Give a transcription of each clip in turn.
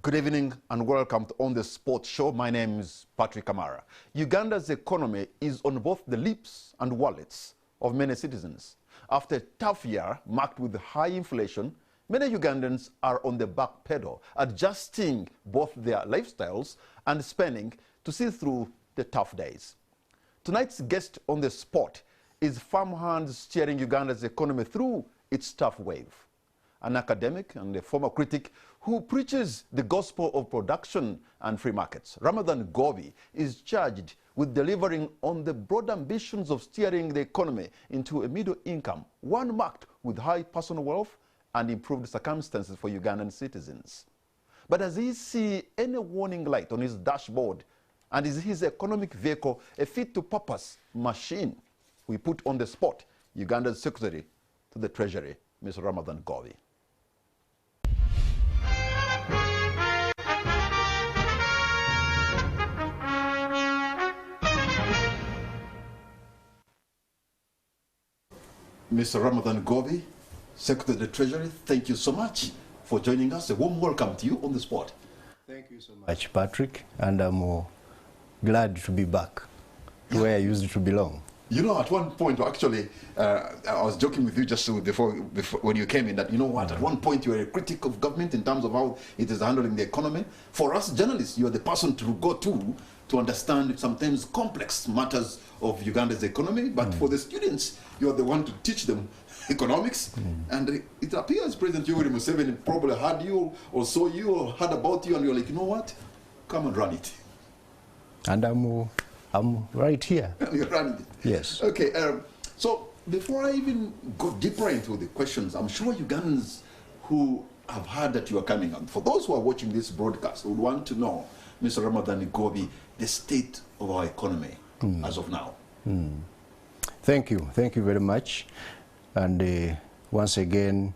Good evening and welcome to On the Sports Show. My name is Patrick Kamara. Uganda's economy is on both the lips and wallets of many citizens. After a tough year marked with high inflation, many Ugandans are on the back pedal, adjusting both their lifestyles and spending to see through the tough days. Tonight's guest on the spot is farmhand steering Uganda's economy through its tough wave. An academic and a former critic who preaches the gospel of production and free markets. Ramathan Goobi is charged with delivering on the broad ambitions of steering the economy into a middle income, one marked with high personal wealth and improved circumstances for Ugandan citizens. But does he see any warning light on his dashboard? And is his economic vehicle a fit-to-purpose machine? We put on the spot Uganda's Secretary to the Treasury, Mr. Ramathan Goobi. Mr. Ramathan Goobi, Secretary of the Treasury, thank you so much for joining us. A warm welcome to you on the spot. Thank you so much, Patrick, and I'm glad to be back to where I used to belong. You know, at one point, actually, I was joking with you just before when you came in that, you know what, at one point you were a critic of government in terms of how it is handling the economy. For us journalists, you are the person to go to understand sometimes complex matters of Uganda's economy, but for the students, you are the one to teach them economics. And it appears President Yoweri Museveni probably had you or saw you or heard about you and you're like, you know what, come and run it. And I'm right here. You're running it. Yes. Okay, so before I even go deeper into the questions, I'm sure Ugandans who have heard that you are coming on, for those who are watching this broadcast, would want to know, Mr. Ramathan Goobi, the state of our economy as of now. Thank you very much. And once again,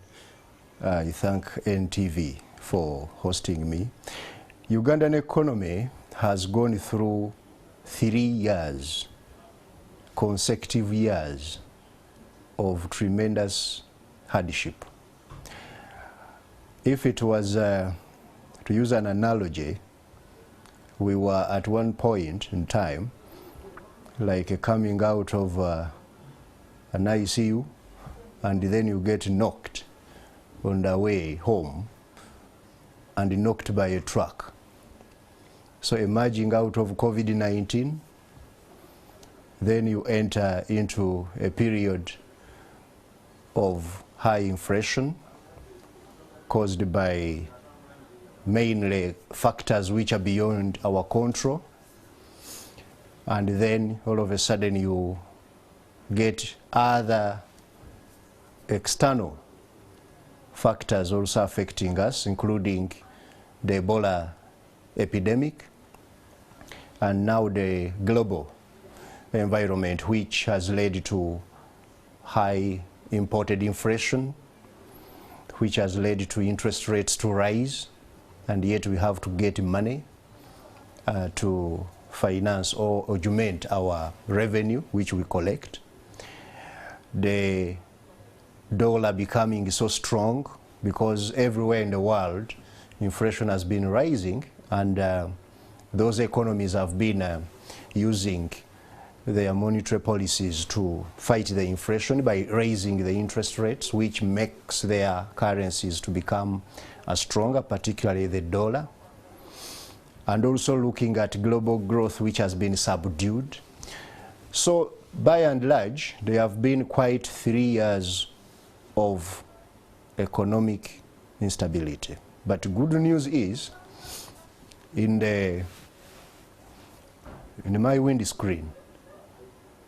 I thank NTV for hosting me. Ugandan economy has gone through 3 years, consecutive years of tremendous hardship. If it was, to use an analogy, we were at one point in time like coming out of an ICU, and then you get knocked on the way home and knocked by a truck. So emerging out of COVID-19, then you enter into a period of high inflation caused by mainly factors which are beyond our control. And then all of a sudden you get other external factors also affecting us, including the Ebola epidemic and now the global environment, which has led to high imported inflation, which has led to interest rates to rise, and yet we have to get money to finance or augment our revenue which we collect. The dollar becoming so strong because everywhere in the world inflation has been rising, and those economies have been using their monetary policies to fight the inflation by raising the interest rates, which makes their currencies to become stronger, particularly the dollar. And also looking at global growth, which has been subdued. So by and large, there have been quite 3 years of economic instability. But good news is, in my windscreen,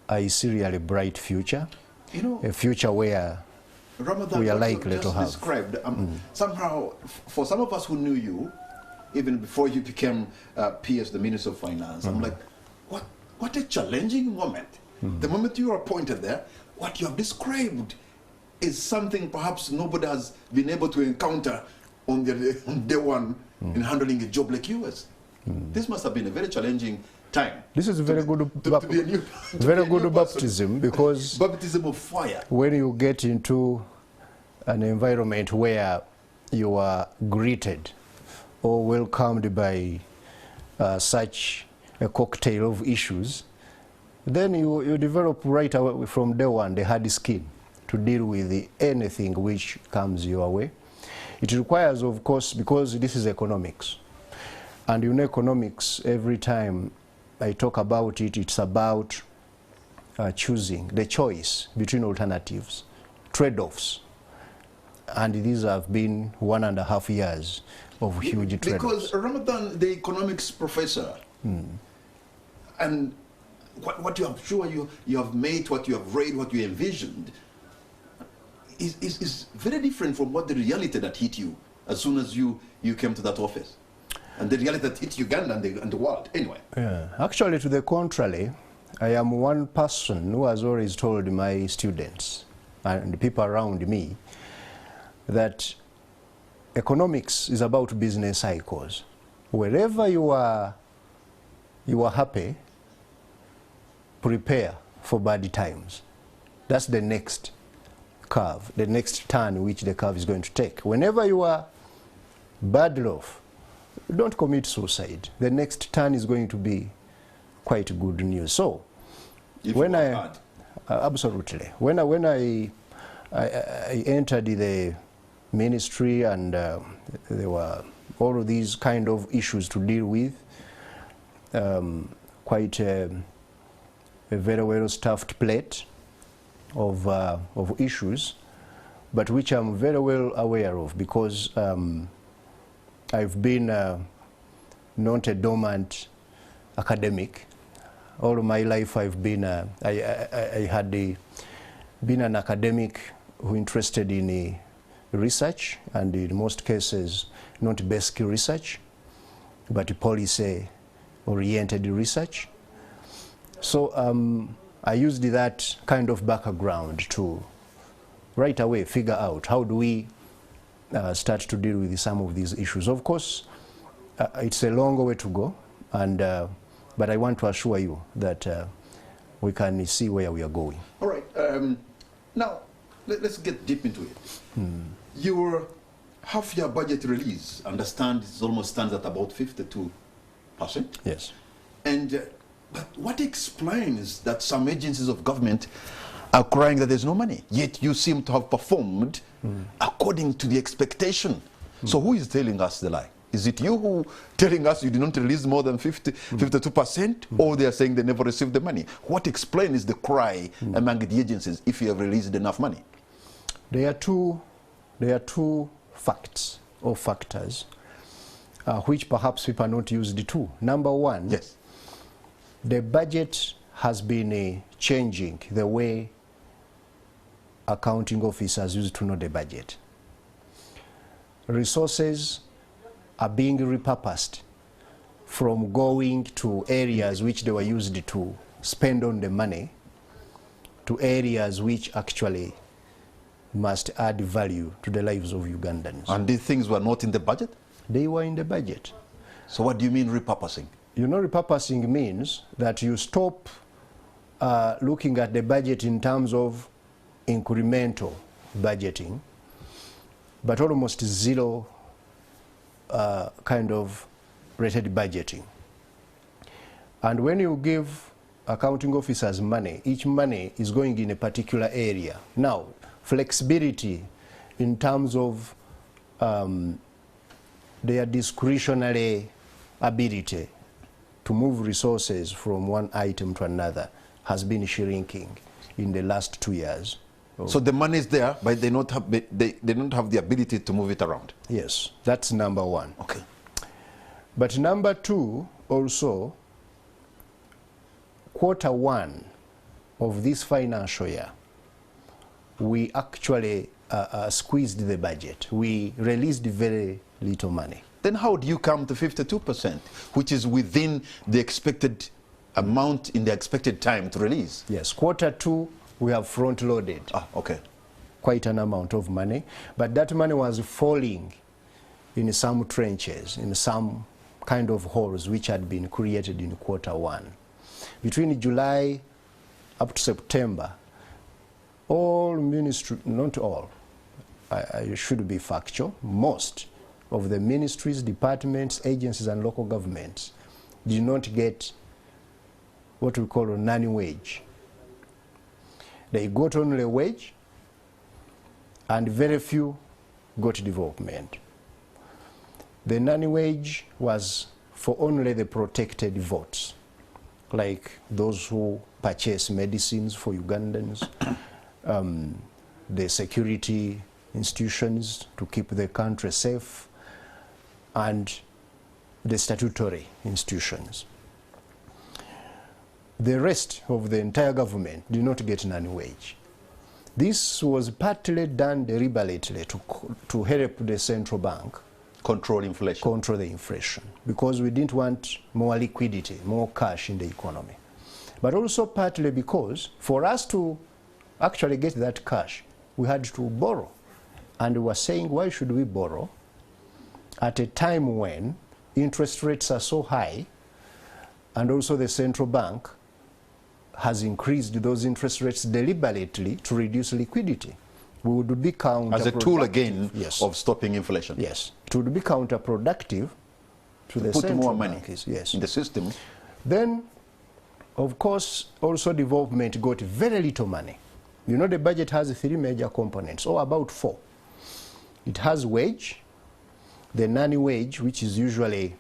I see really a bright future, you know, a future where Ramathan, we are likely to have. Described, somehow, for some of us who knew you, even before you became PS, the Minister of Finance, I'm like, what a challenging moment. The moment you were appointed there, what you have described is something perhaps nobody has been able to encounter on day one in handling a job like yours. This must have been a very challenging time. This is a very good baptism, because baptism of fire. When you get into an environment where you are greeted or welcomed by such a cocktail of issues, then you develop right away from day one the hard skin to deal with anything which comes your way. It requires, of course, because this is economics. And in economics, every time I talk about it, it's about choosing the choice between alternatives, trade-offs. And these have been 1.5 years of huge trade-offs. Because Ramathan, the economics professor, and what you have sure you have made, what you have read, what you envisioned, is very different from what the reality that hit you as soon as you came to that office. And the reality that hit Uganda and the world, anyway. Yeah. Actually, to the contrary, I am one person who has always told my students and the people around me that economics is about business cycles. Wherever you are happy, prepare for bad times. That's the next curve, the next turn which the curve is going to take. Whenever you are badly off, don't commit suicide. The next turn is going to be quite good news. So, when I absolutely, when I entered the ministry and there were all of these kind of issues to deal with, quite a very well staffed plate of issues, but which I'm very well aware of because I've been not a dormant academic. All my life I've been, I had been an academic who interested in research, and in most cases not basic research, but policy-oriented research. So I used that kind of background to right away figure out how do we start to deal with some of these issues. Of course, it's a long way to go, and but I want to assure you that we can see where we are going. All right. Now, let's get deep into it. Your half-year budget release, understand, it almost stands at about 52%. Yes. And but what explains that some agencies of government are crying that there's no money, yet you seem to have performed according to the expectation? So who is telling us the lie? Is it you who telling us you did not release more than 52%, or they are saying they never received the money? What explains the cry among the agencies if you have released enough money? There are two facts or factors which perhaps people are not used to. Number one, yes, the budget has been changing the way accounting officers used to know the budget. Resources are being repurposed from going to areas which they were used to spend on the money to areas which actually must add value to the lives of Ugandans. And these things were not in the budget? They were in the budget. So what do you mean repurposing? You know, repurposing means that you stop looking at the budget in terms of incremental budgeting, but almost zero kind of rated budgeting. And when you give accounting officers money, each money is going in a particular area. Now, flexibility in terms of their discretionary ability to move resources from one item to another has been shrinking in the last 2 years. So the money is there, but they don't have the ability to move it around. Yes, that's number one. Okay. But number two, also, Q1 of this financial year, we actually squeezed the budget. We released very little money. Then how do you come to 52%, which is within the expected amount in the expected time to release? Yes, Q2, we have front-loaded. Ah, okay. Quite an amount of money, but that money was falling in some trenches, in some kind of holes which had been created in Q1. Between July up to September, all ministry, not all, I should be factual, most of the ministries, departments, agencies, and local governments did not get what we call a nanny wage. They got only a wage, and very few got development. The nanny wage was for only the protected votes, like those who purchase medicines for Ugandans, the security institutions to keep the country safe, and the statutory institutions. The rest of the entire government did not get nanny wage. This was partly done deliberately to help the central bank control inflation. Control the inflation, because we didn't want more liquidity, more cash in the economy. But also partly because for us to actually get that cash, we had to borrow. And we were saying, why should we borrow at a time when interest rates are so high, and also the central bank has increased those interest rates deliberately to reduce liquidity? We would be counterproductive. As a tool again, yes, of stopping inflation. Yes, it would be counterproductive to the put central more money bank, yes, in the system. Then, of course, also development got very little money. You know, the budget has 3 major components, or about 4. It has wage, the nanny wage, which is usually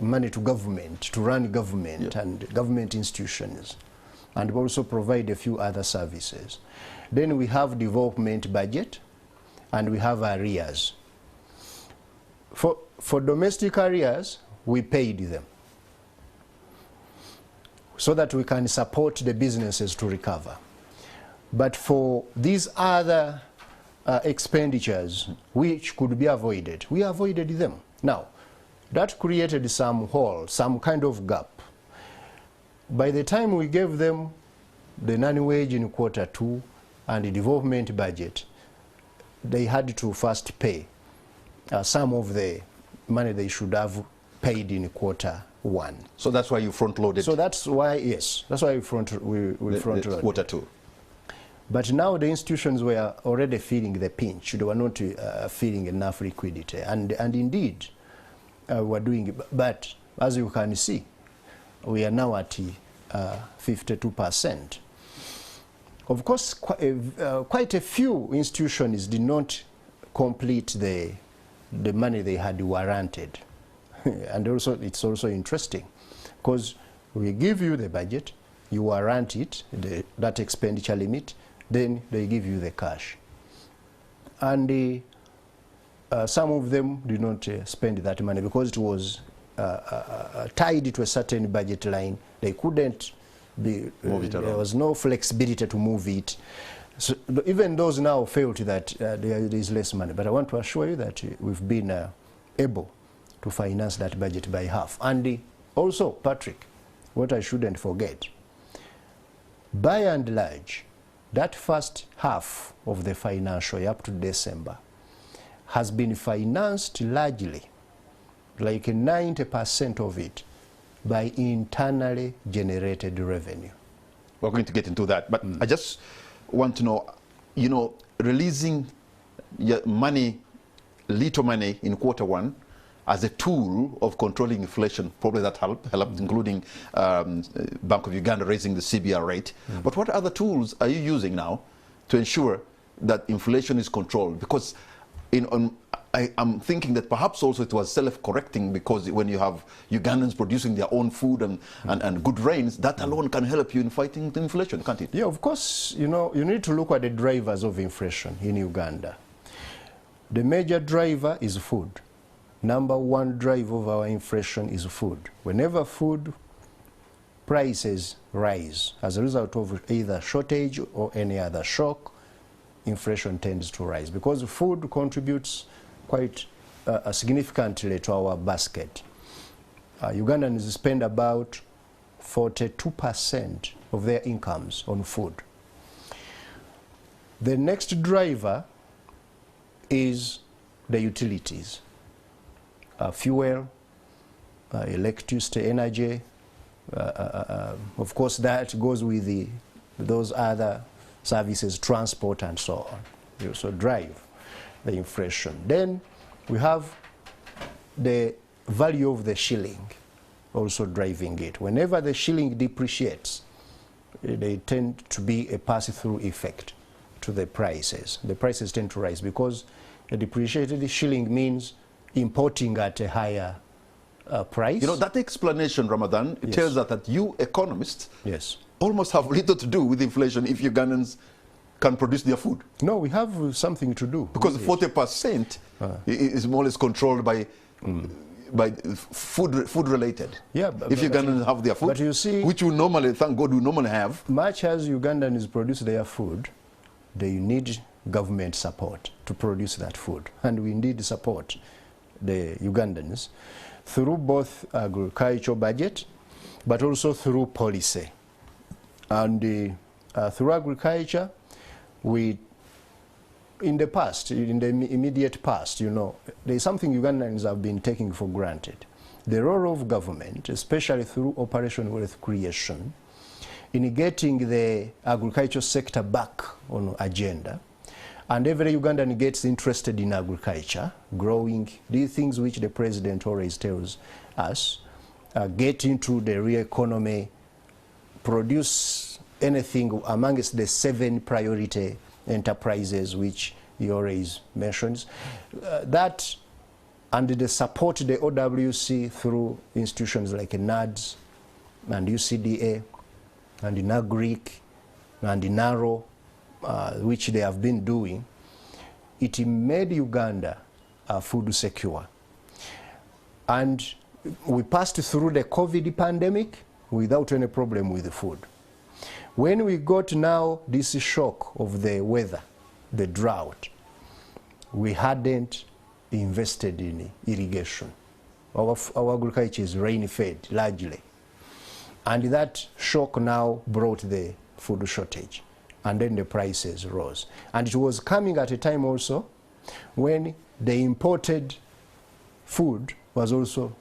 money to government, to run government, and government institutions, and also provide a few other services. Then we have development budget, and we have arrears. For domestic arrears, we paid them so that we can support the businesses to recover. But for these other expenditures, which could be avoided, we avoided them. Now, that created some hole, some kind of gap. By the time we gave them the nanny wage in Q2 and the development budget, they had to first pay some of the money they should have paid in Q1. So that's why you front-loaded. So that's why, yes, that's why we front-loaded Q2. But now the institutions were already feeling the pinch. They were not feeling enough liquidity, and indeed we're doing it. But as you can see, we are now at 52%. Of course, quite a few institutions did not complete the money they had warranted. And also, it's also interesting, because we give you the budget, you warrant it, that expenditure limit, then they give you the cash. And some of them did not spend that money because it was tied to a certain budget line. They couldn't move it around. There was no flexibility to move it. So even those now felt that there is less money. But I want to assure you that we've been able to finance that budget by half. And also, Patrick, what I shouldn't forget, by and large, that first half of the financial year up to December has been financed largely, like 90% of it, by internally generated revenue. We're going to get into that, but I just want to know, you know, releasing money, little money in Q1 as a tool of controlling inflation, probably that helped, including Bank of Uganda raising the CBR rate. But what other tools are you using now to ensure that inflation is controlled? Because I'm thinking that perhaps also it was self-correcting, because when you have Ugandans producing their own food and good rains, that alone can help you in fighting the inflation, can't it? Yeah, of course, you know, you need to look at the drivers of inflation in Uganda. The major driver is food. Number one driver of our inflation is food. Whenever food prices rise as a result of either shortage or any other shock, inflation tends to rise, because food contributes quite significantly to our basket. Ugandans spend about 42% of their incomes on food. The next driver is the utilities. Fuel, electricity, energy. Of course, that goes with those other services, transport and so on. You also drive the inflation. Then we have the value of the shilling also driving it. Whenever the shilling depreciates, they tend to be a pass-through effect to the prices. The prices tend to rise because a depreciated shilling means importing at a higher price. You know, that explanation, Ramadan, Yes. tells us that you economists Yes. almost have little to do with inflation if Ugandans can produce their food. No, we have something to do. Because with it. 40% is more or less controlled by food related. Yeah, if Ugandans have their food, but you see, which we normally, thank God, we normally have. Much as Ugandans produce their food, they need government support to produce that food. And we indeed support the Ugandans through both agricultural budget, but also through policy. And through agriculture, we, in the past, in the immediate past, you know, there is something Ugandans have been taking for granted. The role of government, especially through Operation Wealth Creation, in getting the agricultural sector back on agenda. And every Ugandan gets interested in agriculture, growing, these things which the president always tells us, get into the real economy, produce anything amongst the 7 priority enterprises which he always mentions. That and the support the OWC through institutions like NADS and UCDA and NAGRIC and NARO, which they have been doing, it made Uganda food secure. And we passed through the COVID pandemic without any problem with the food. When we got now this shock of the weather, the drought, we hadn't invested in irrigation. Our agriculture is rain-fed largely. And that shock now brought the food shortage. And then the prices rose. And it was coming at a time also when the imported food was also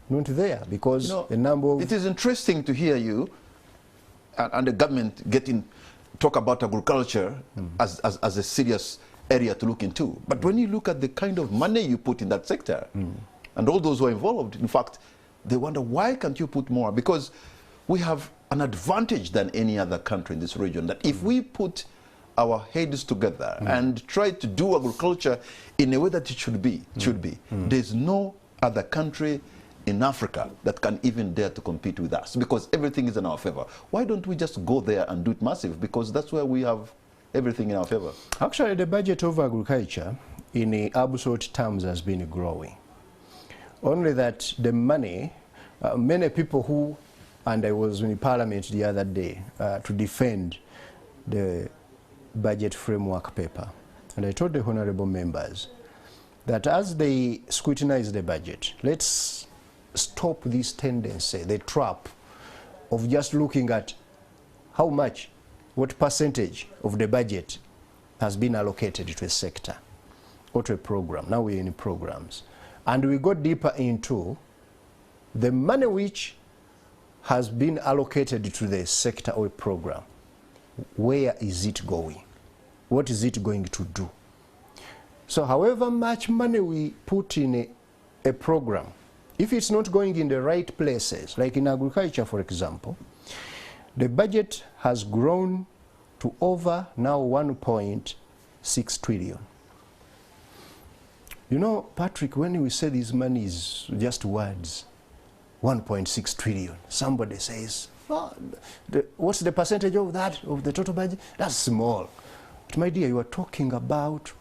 not there because a number of... It is interesting to hear you and the government talk about agriculture as a serious area to look into. But when you look at the kind of money you put in that sector, and all those who are involved, in fact, they wonder, why can't you put more? Because we have an advantage than any other country in this region, that if we put our heads together and try to do agriculture in a way that it should be, there's no other country in Africa that can even dare to compete with us, because everything is in our favor. Why don't we just go there and do it massive? Because that's where we have everything in our favor. Actually, the budget of agriculture in absolute terms has been growing. Only that the money, many people who, and I was in Parliament the other day to defend the budget framework paper, and I told the honorable members that as they scrutinize the budget, let's stop this tendency, the trap of just looking at how much, what percentage of the budget has been allocated to a sector or to a program. Now we're in programs. And we go deeper into the money which has been allocated to the sector or a program. Where is it going? What is it going to do? So however much money we put in a program, if it's not going in the right places, like in agriculture, for example, the budget has grown to over now 1.6 trillion. You know, Patrick, when we say this money is just words, 1.6 trillion, somebody says, oh, what's the percentage of that, of the total budget? That's small. But my dear, you are talking about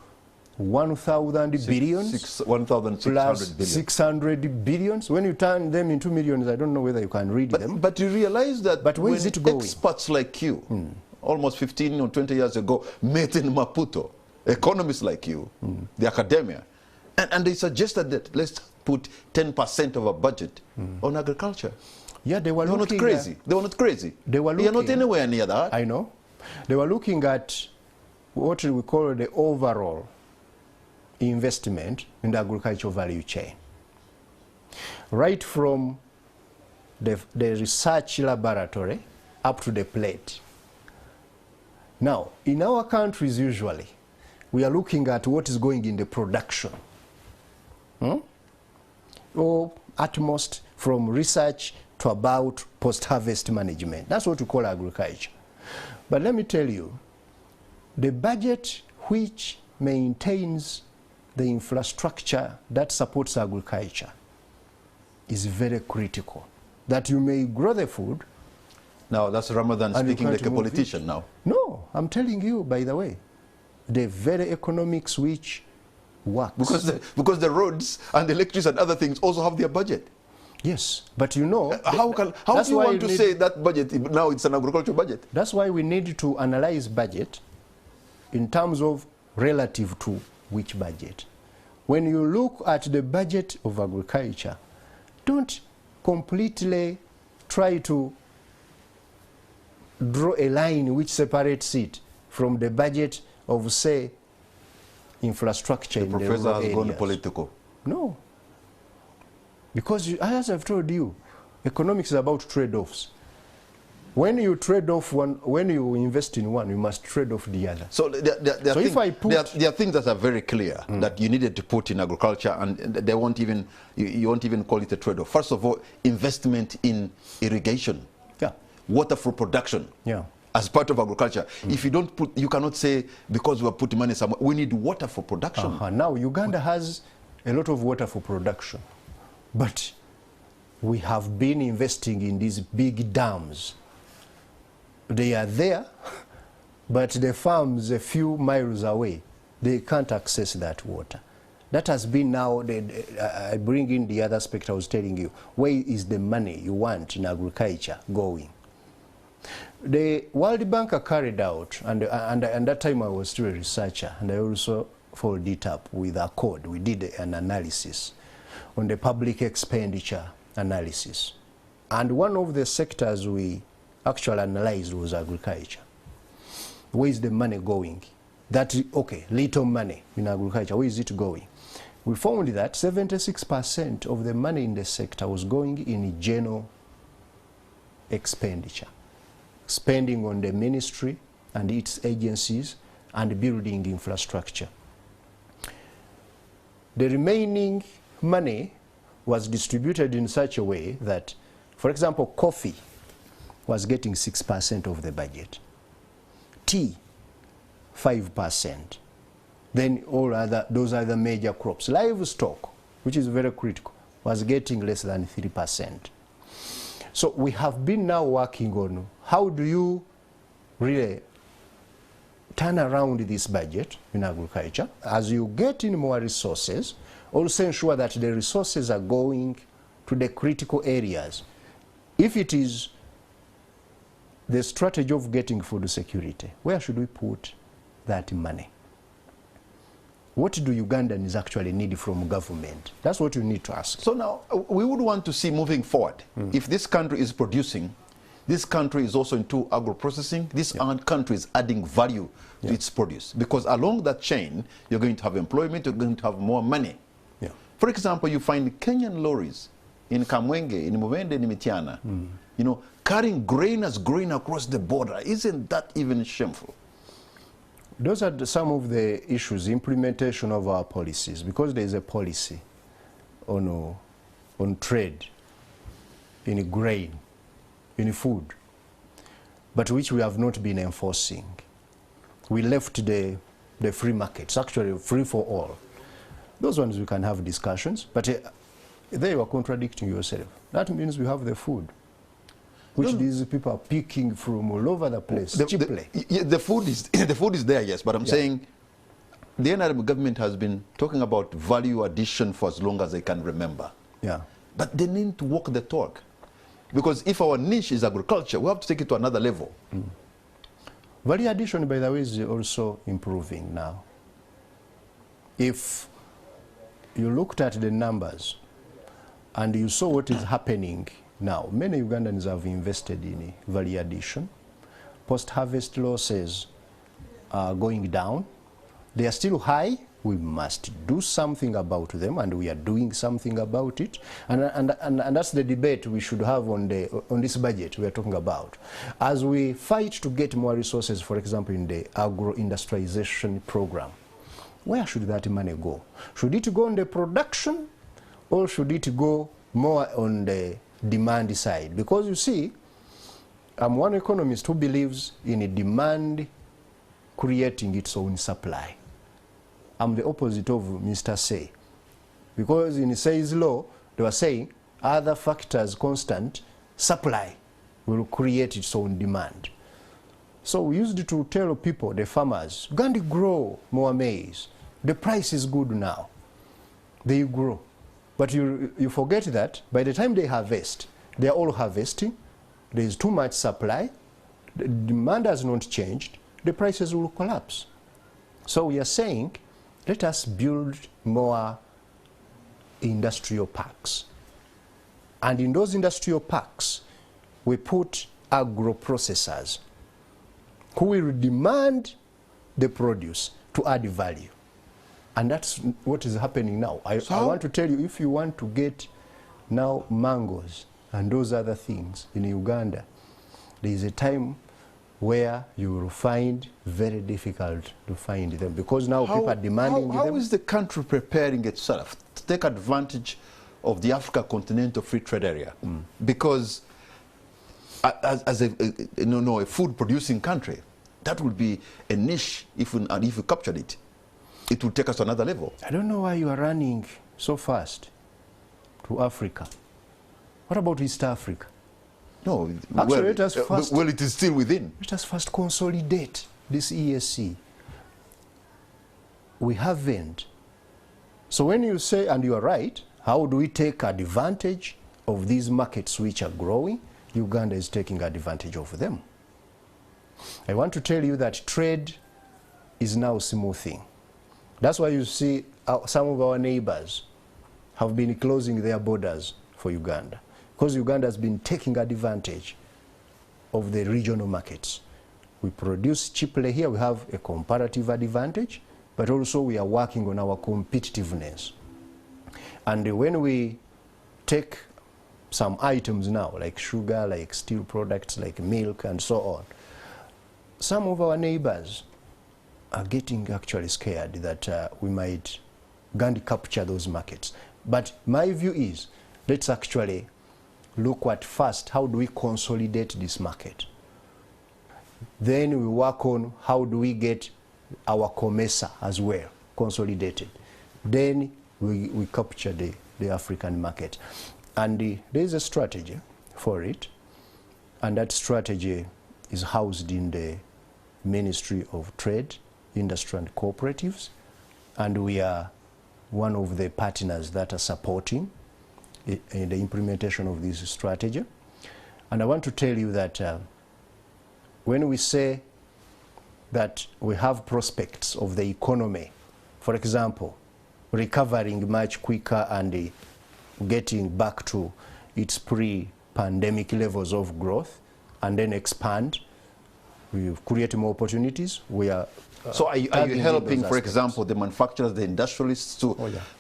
1,000 billions 1,600 billion. 600 billions. When you turn them into millions, I don't know whether you can read them. But you realize that but where is it going? Experts like you, almost 15 or 20 years ago, met in Maputo, economists like you, the academia, and they suggested that let's put 10% of our budget on agriculture. Yeah, they were not crazy. They were not crazy. They were are not anywhere near that. I know. They were looking at what we call the overall investment in the agricultural value chain. Right from the research laboratory up to the plate. Now, in our countries usually, we are looking at what is going in the production. or at most from research to about post-harvest management. That's what we call agriculture. But let me tell you, the budget which maintains the infrastructure that supports agriculture is very critical. That you may grow the food. Now, that's Ramathan speaking like a politician now. No, I'm telling you, by the way, the very economics which works. Because the roads and the electricity and other things also have their budget. Yes, but you know... how do you want to say that budget, now it's an agricultural budget? That's why we need to analyze budget in terms of relative to which budget. When you look at the budget of agriculture, don't completely try to draw a line which separates it from the budget of, say, infrastructure in the rural areas. The professor has gone political. No. Because, as I've told you, economics is about trade-offs. When you trade off one, when you invest in one, you must trade off the other. So there are things that are very clear that you needed to put in agriculture, and they won't even, you won't even call it a trade-off. First of all, investment in irrigation, water for production. As part of agriculture. If you don't put, you cannot say because we are putting money somewhere. We need water for production. Now Uganda has a lot of water for production, but we have been investing in these big dams. They are there, but the farms a few miles away, they can't access that water. That has been now, I bring in the other aspect I was telling you. Where is the money you want in agriculture going? The World Bank carried out, and that time I was still a researcher, and I also followed it up with a code. We did an analysis on the public expenditure analysis. And one of the sectors we actually analyzed was agriculture. Where is the money going? That, okay, little money in agriculture, where is it going? We found that 76% of the money in the sector was going in general expenditure, spending on the ministry and its agencies and building infrastructure. The remaining money was distributed in such a way that, for example, coffee was getting 6% of the budget, tea 5%, then all other, those other major crops. Livestock, which is very critical, was getting less than 3%. So we have been now working on how do you really turn around this budget in agriculture. As you get in more resources, also ensure that the resources are going to the critical areas. If it is the strategy of getting food security, where should we put that money? What do Ugandans actually need from government? That's what you need to ask. So now, we would want to see moving forward, if this country is producing, this country is also into agro-processing, this country is adding value to its produce. Because along that chain, you're going to have employment, you're going to have more money. For example, you find Kenyan lorries in Kamwenge, in Mubende, in Mitiana, you know, carrying grain across the border. Isn't that even shameful? Those are some of the issues, implementation of our policies, because there is a policy on trade in grain, in food, but which we have not been enforcing. We left the free markets, actually free for all. Those ones we can have discussions, but there you are contradicting yourself. That means we have the food, which these people are picking from all over the place, cheaply. The food is there, yes, but I'm saying the NRM government has been talking about value addition for as long as they can remember. But they need to walk the talk. Because if our niche is agriculture, we have to take it to another level. Value addition, by the way, is also improving now. If you looked at the numbers and you saw what is happening now, many Ugandans have invested in value addition. Post-harvest losses are going down. They are still high. We must do something about them, and we are doing something about it. And that's the debate we should have on this budget we are talking about. As we fight to get more resources, for example, in the agro-industrialization program, where should that money go? Should it go on the production, or should it go more on the demand side? Because you see, I'm one economist who believes in a demand creating its own supply. I'm the opposite of Mr. Say. Because in Say's law, they were saying other factors constant, supply will create its own demand. So we used to tell people, the farmers, go and grow more maize. The price is good now. They grow. But you forget that by the time they harvest, they are all harvesting. There is too much supply. The demand has not changed. The prices will collapse. So we are saying, let us build more industrial parks. And in those industrial parks, we put agro-processors who will demand the produce to add value. And that's what is happening now. I want to tell you, if you want to get now mangoes and those other things in Uganda, there is a time where you will find very difficult to find them, because now people are demanding them. How is the country preparing itself to take advantage of the Africa Continental Free Trade Area? Because as a food producing country, that would be a niche if we captured it. It will take us to another level. I don't know why you are running so fast to Africa. What about East Africa? No, actually, let us first, well, it is still within. Let us first consolidate this ESC. We haven't. So when you say, and you are right, how do we take advantage of these markets which are growing? Uganda is taking advantage of them. I want to tell you that trade is now smoothing. That's why you see some of our neighbors have been closing their borders for Uganda, because Uganda has been taking advantage of the regional markets. We produce cheaply here, we have a comparative advantage, but also we are working on our competitiveness. And when we take some items now, like sugar, like steel products, like milk, and so on, some of our neighbors are getting actually scared that we might capture those markets. But my view is, let's actually look at first, how do we consolidate this market? Then we work on how do we get our COMESA as well consolidated. Then we capture the African market. And there is a strategy for it, and that strategy is housed in the Ministry of Trade, Industry and Cooperatives, and we are one of the partners that are supporting in the implementation of this strategy. And I want to tell you that when we say that we have prospects of the economy, for example, recovering much quicker and getting back to its pre-pandemic levels of growth, and then expand, we create more opportunities. We are so are you helping, for example, the manufacturers, the industrialists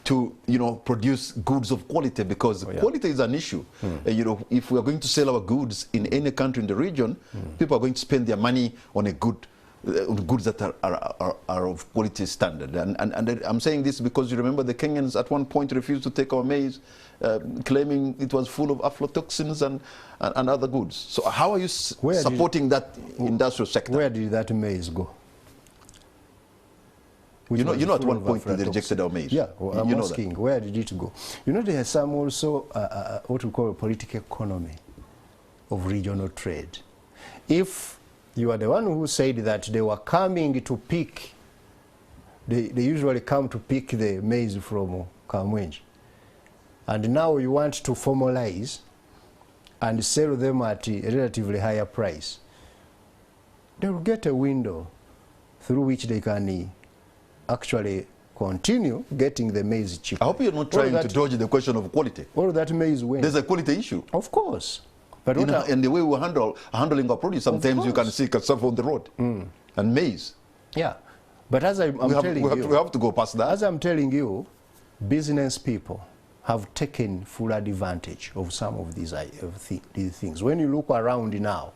to produce goods of quality? Because quality is an issue. If we are going to sell our goods in any country in the region, people are going to spend their money on goods that are of quality standard. And I'm saying this because you remember the Kenyans at one point refused to take our maize, claiming it was full of aflatoxins and other goods. So how are you supporting that industrial sector? Where did that maize go? You know at one point they rejected our maize. Yeah, well, I'm asking, where did it go? There are some also what we call a political economy of regional trade. If you are the one who said that they were coming to pick, they usually come to pick the maize from Kamwenji, and now you want to formalize and sell them at a relatively higher price, they will get a window through which they can actually continue getting the maize cheap. I hope you're not trying to dodge the question of quality. Or that maize wins. There's a quality issue. Of course. But and the way we're handling our produce, sometimes you can see stuff on the road. And maize. Yeah. But as I'm telling you, we have to go past that. As I'm telling you, business people have taken full advantage of some of these things. When you look around now,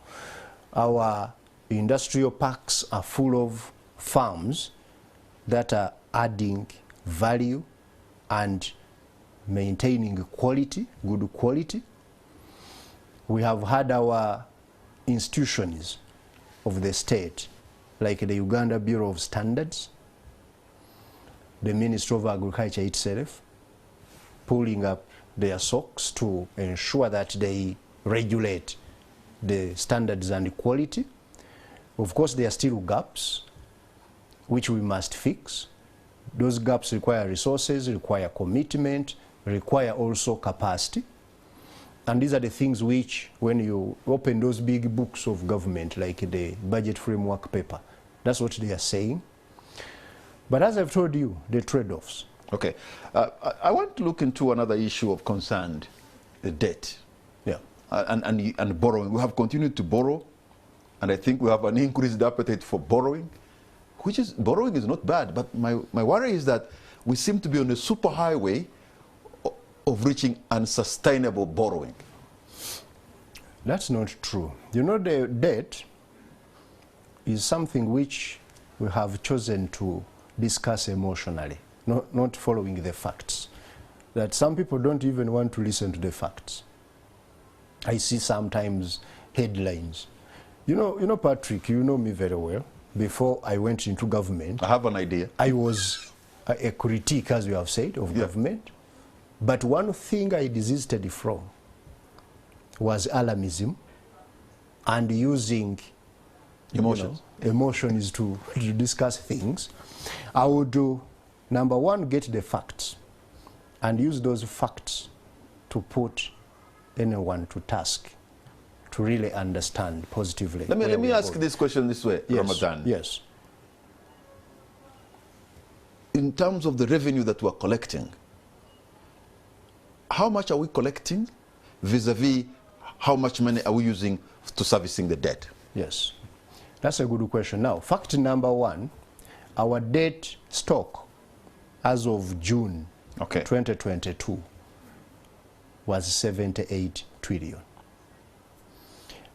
our industrial parks are full of farms that are adding value and maintaining quality, good quality. We have had our institutions of the state, like the Uganda Bureau of Standards, the Ministry of Agriculture itself, pulling up their socks to ensure that they regulate the standards and quality. Of course, there are still gaps which we must fix. Those gaps require resources, require commitment, require also capacity. And these are the things which, when you open those big books of government, like the budget framework paper, that's what they are saying. But as I've told you, the trade-offs. Okay. I want to look into another issue of concern, the debt. Yeah. And borrowing. We have continued to borrow, and I think we have an increased appetite for borrowing, borrowing is not bad, but my worry is that we seem to be on a super highway of reaching unsustainable borrowing. That's not true. You know, the debt is something which we have chosen to discuss emotionally, not following the facts. That some people don't even want to listen to the facts. I see sometimes headlines. You know, Patrick, you know me very well. Before I went into government, I have an idea. I was a critic, as you have said, of government. But one thing I desisted from was alarmism and using emotions, emotions to discuss things. I would do, number one, get the facts and use those facts to put anyone to task to really understand positively. Let me ask this question this way, yes. Ramathan. Yes. In terms of the revenue that we're collecting, how much are we collecting vis-a-vis how much money are we using to servicing the debt? Yes, that's a good question. Now, fact number one, our debt stock as of June 2022 was 78 trillion.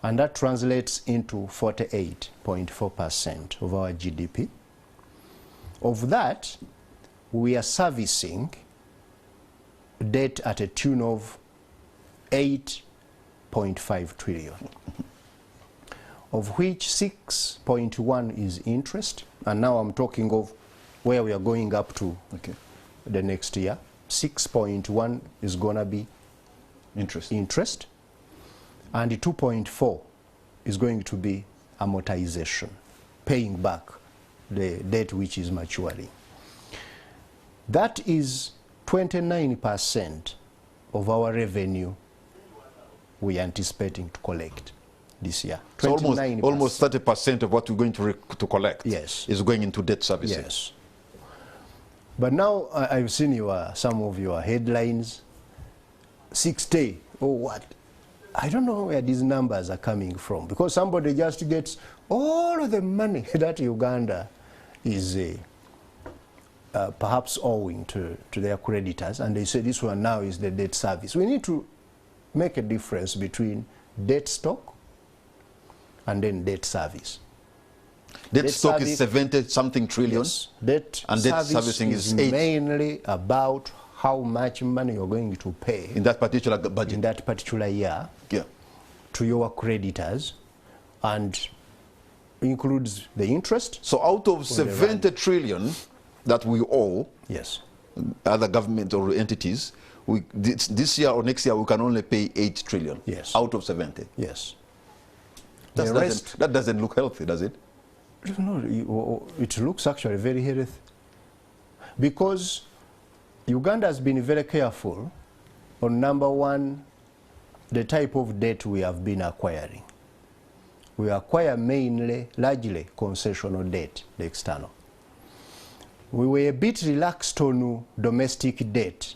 And that translates into 48.4% of our GDP. Of that, we are servicing debt at a tune of 8.5 trillion, of which 6.1 is interest. And now I'm talking of where we are going up to the next year. 6.1 is going to be interest. And 2.4 is going to be amortization, paying back the debt which is maturing. That is 29% of our revenue we are anticipating to collect this year. So almost 30% of what we're going to collect is going into debt servicing. Yes. But now I've seen some of your headlines, 60 or what? I don't know where these numbers are coming from, because somebody just gets all of the money that Uganda is perhaps owing to their creditors, and they say this one now is the debt service. We need to make a difference between debt stock and then debt service. Debt stock is 70-something trillion, yes. Debt and debt servicing is 8. Mainly about how much money you're going to pay in that particular budget, in that particular year, to your creditors, and includes the interest. So out of 70 trillion that we owe other government or entities, this year or next year we can only pay 8 trillion out of 70. Yes. That doesn't look healthy, does it? No, it looks actually very healthy, because Uganda has been very careful on, number one, the type of debt we have been acquiring. We acquire largely concessional debt, the external. We were a bit relaxed on domestic debt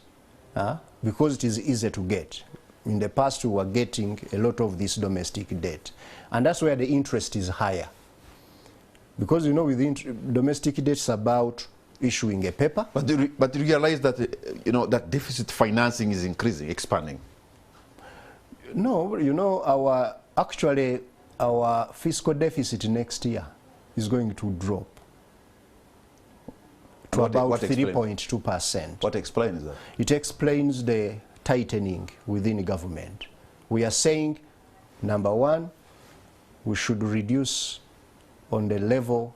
because it is easy to get. In the past, we were getting a lot of this domestic debt, and that's where the interest is higher. Because, you know, with domestic debt, it's about issuing a paper. But you realize that, that deficit financing is expanding. No, you know, our fiscal deficit next year is going to drop to about what explains? 3.2%. What explains that? It explains the tightening within government. We are saying, number one, we should reduce on the level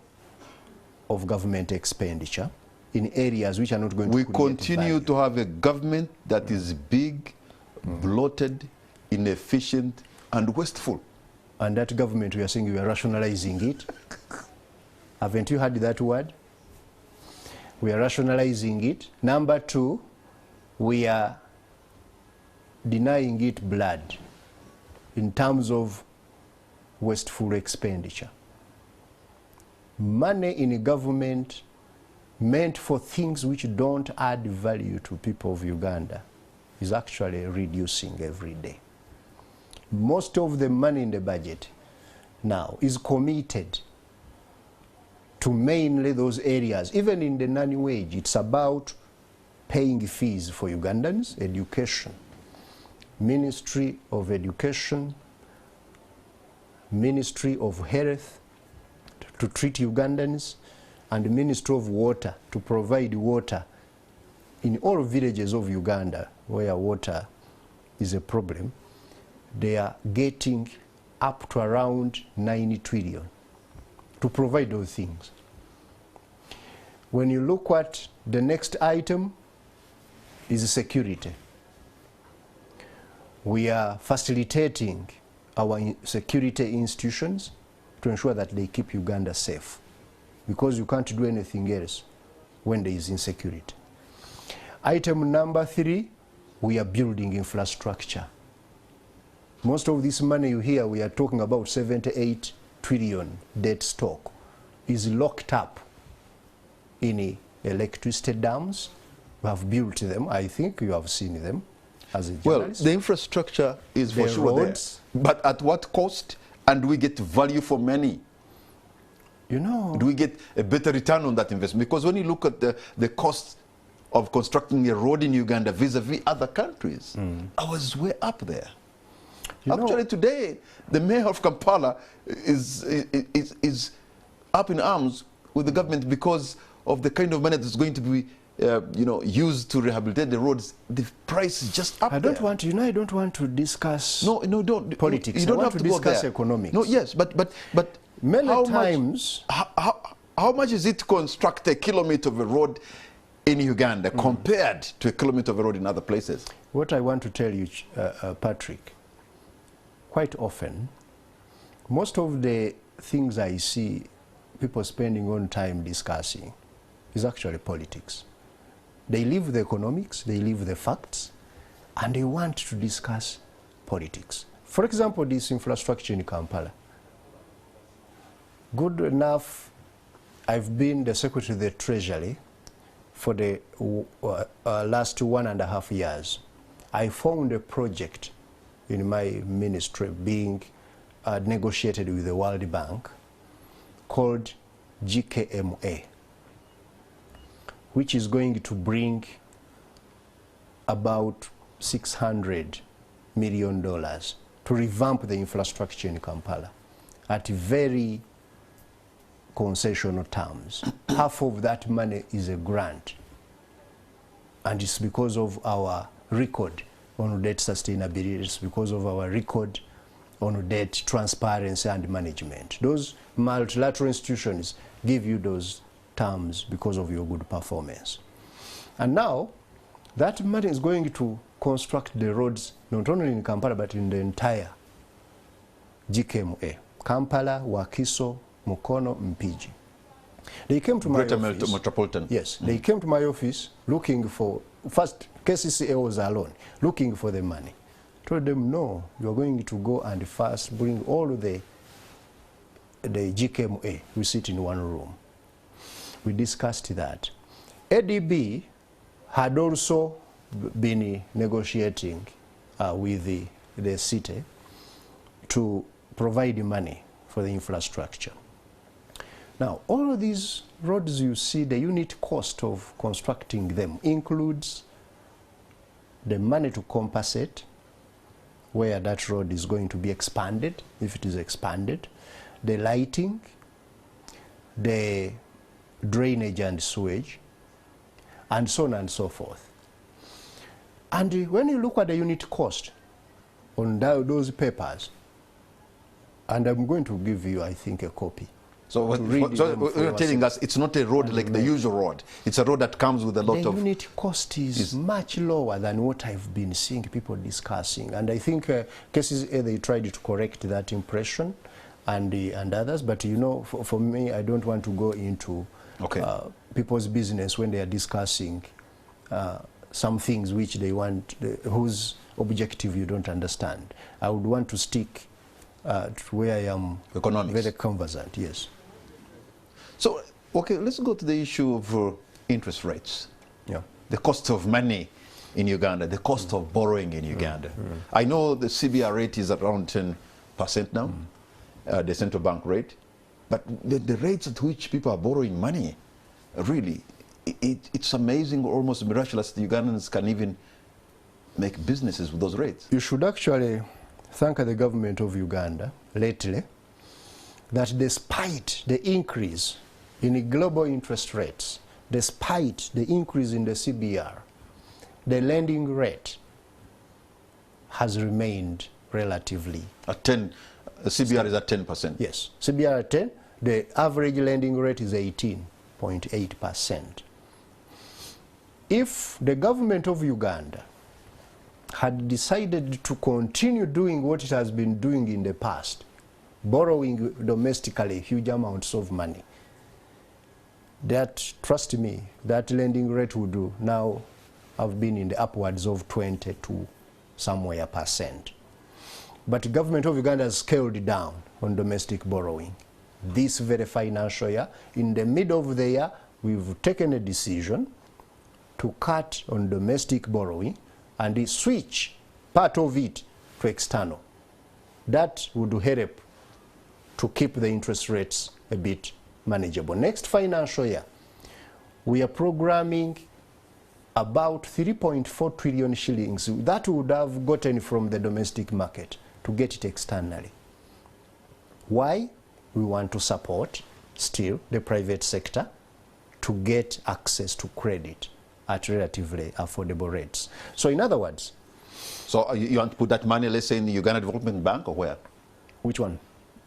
of government expenditure in areas which are not going to We create continue value. to have a government that is big, bloated, inefficient, and wasteful. And that government, we are saying we are rationalizing it. Haven't you heard that word? We are rationalizing it. Number two, we are denying it blood in terms of wasteful expenditure. Money in a government meant for things which don't add value to people of Uganda is actually reducing every day. Most of the money in the budget now is committed to mainly those areas. Even in the non-wage, it's about paying fees for Ugandans, education, Ministry of Education, Ministry of Health to treat Ugandans, and the Ministry of Water to provide water in all villages of Uganda where water is a problem. They are getting up to around 90 trillion to provide those things. When you look at the next item is security. We are facilitating our security institutions to ensure that they keep Uganda safe, because you can't do anything else when there is insecurity. Item number 3, we are building infrastructure. Most of this money you hear, we are talking about 78 trillion debt stock, is locked up in electricity dams. We have built them. I think you have seen them as a journalist. Well, the infrastructure is for The sure roads. there. But at what cost? And do we get value for money? You know, Do we get a better return on that investment? Because when you look at the cost of constructing a road in Uganda vis-a-vis other countries, I was way up there. You know- Actually, today, the mayor of Kampala is up in arms with the government because of the kind of money that's going to be used to rehabilitate the roads. The price is just up I don't there. want, you know, I don't want to discuss No, don't. politics. You don't I want have to go discuss there. economics. No, yes, but Many how times, Much, how much is it to construct a kilometer of a road in Uganda compared to a kilometer of a road in other places? what I want to tell you, Patrick, quite often, most of the things I see people spending on time discussing is actually politics. They leave the economics, they leave the facts, and they want to discuss politics. For example, this infrastructure in Kampala. Good enough, I've been the Secretary of the Treasury for the last 1.5 years. I found a project in my ministry being negotiated with the World Bank called GKMA, which is going to bring about $600 million to revamp the infrastructure in Kampala at very concessional terms. Half of that money is a grant, and it's because of our record on debt sustainability, it's because of our record on debt transparency and management. Those multilateral institutions give you those terms because of your good performance. And now, that money is going to construct the roads not only in Kampala but in the entire GKMA. Kampala, Wakiso, Mukono, Mpigi. They came to my Greater office. Metropolitan. Yes, they came to my office looking for, first KCCA was alone, looking for the money. Told them, no, you are going to go and first bring all the GKMA. We sit in one room. We discussed that. ADB had also been negotiating with the city to provide money for the infrastructure. Now, all of these roads you see, the unit cost of constructing them includes the money to compensate where that road is going to be expanded, if it is expanded, the lighting, the drainage and sewage, and so on and so forth. And when you look at the unit cost on those papers, and I'm going to give you, I think, a copy. So you're telling us it's not a road like the usual road. It's a road that comes with a lot of... The unit cost is much lower than what I've been seeing people discussing. And I think cases they tried to correct that impression and others. But, you know, for me, I don't want to go into people's business when they are discussing some things which they want, whose objective you don't understand. I would want to stick to where I am very conversant, yes. So, okay, let's go to the issue of interest rates. Yeah. The cost of money in Uganda, the cost of borrowing in Uganda. I know the CBR rate is around 10% now, the central bank rate, but the rates at which people are borrowing money, really, it's amazing, almost miraculous the Ugandans can even make businesses with those rates. You should actually thank the government of Uganda lately that despite the increase in global interest rates, despite the increase in the CBR, the lending rate has remained relatively at 10. CBR is at 10%. Yes, CBR at 10. The average lending rate is 18.8%. If the government of Uganda had decided to continue doing what it has been doing in the past, borrowing domestically huge amounts of money, that, trust me, that lending rate would now have been in the upwards of 20 to somewhere %. But the government of Uganda has scaled down on domestic borrowing. This very financial year, in the middle of the year, we've taken a decision to cut on domestic borrowing and switch part of it to external. That would help to keep the interest rates a bit manageable. Next financial year, we are programming about 3.4 trillion shillings that would have gotten from the domestic market to get it externally. Why? We want to support still the private sector to get access to credit at relatively affordable rates. So in other words... So you want to put that money, let's say, in the Uganda Development Bank or where? Which one?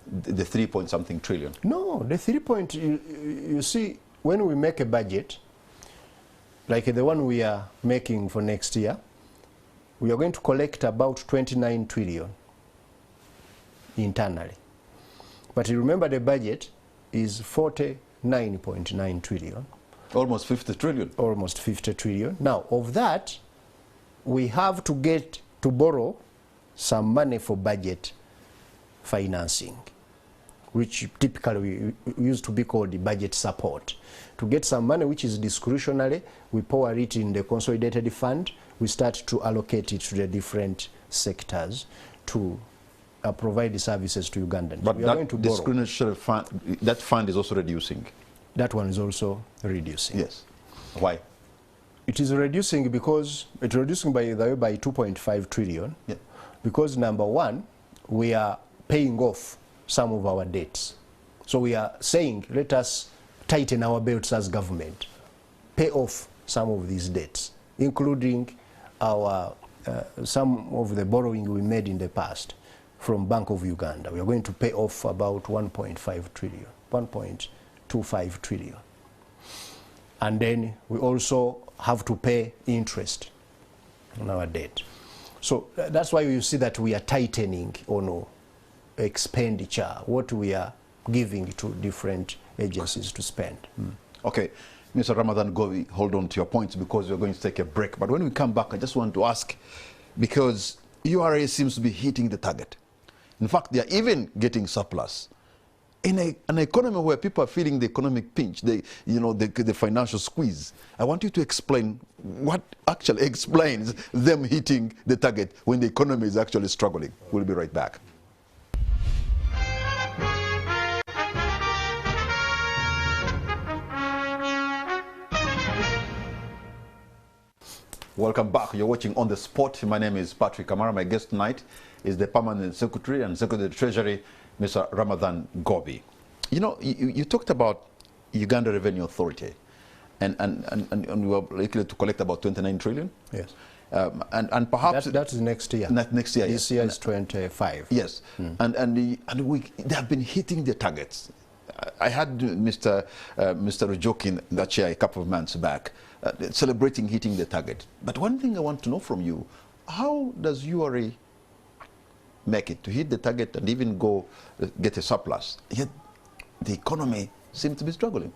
The 3-point-something trillion. No, the 3 point, you see, when we make a budget, like the one we are making for next year, we are going to collect about 29 trillion internally. But you remember the budget is 49.9 trillion. Almost 50 trillion. Almost 50 trillion. Now, of that, we have to get to borrow some money for budget financing, which typically used to be called the budget support. To get some money which is discretionary, we pour it in the consolidated fund, we start to allocate it to the different sectors to provide the services to Ugandans. But we are going to borrow. Discretionary fund, that fund is also reducing. That one is also reducing. Yes. Why? It is reducing because it's reducing by 2.5 trillion. Yeah. Because number one, we are paying off some of our debts. So we are saying, let us tighten our belts as government, pay off some of these debts, including our some of the borrowing we made in the past from Bank of Uganda. We are going to pay off about 1.5 trillion, 1.25 trillion. And then we also have to pay interest on our debt. So that's why you see that we are tightening on expenditure, what we are giving to different agencies to spend. Okay, Mr. Ramathan Goobi, hold on to your points because we're going to take a break. But when we come back, I just want to ask, because URA seems to be hitting the target. In fact, they are even getting surplus. In an economy where people are feeling the economic pinch, the financial squeeze, I want you to explain what actually explains them hitting the target when the economy is actually struggling. We'll be right back. Welcome back. You're watching On the Spot. My name is Patrick Kamara. My guest tonight is the Permanent Secretary and Secretary of the Treasury, Mr. Ramathan Goobi. You know, you talked about Uganda Revenue Authority and we were likely to collect about 29 trillion. Yes. And perhaps that's next year. Next year. This year is 25. Yes, they have been hitting the targets. I had Mr. Rujoki in that chair a couple of months back, celebrating hitting the target. But one thing I want to know from you: how does URA make it to hit the target and even go get a surplus? Yet the economy seems to be struggling.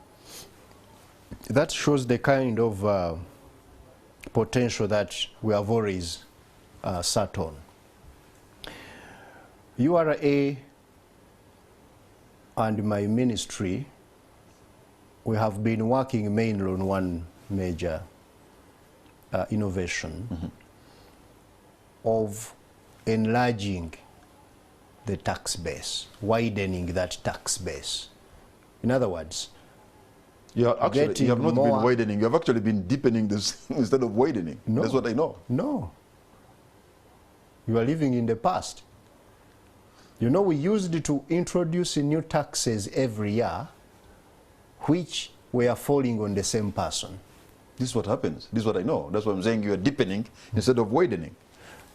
That shows the kind of potential that we have always sat on. URA and my ministry, we have been working mainly on one major innovation of enlarging the tax base, widening that tax base. In other words, you have not been widening, you have actually been deepening this instead of widening. No. That's what I know. No. You are living in the past. You know, we used to introduce new taxes every year, which were falling on the same person. This is what happens. This is what I know. That's what I'm saying. You are deepening instead of widening.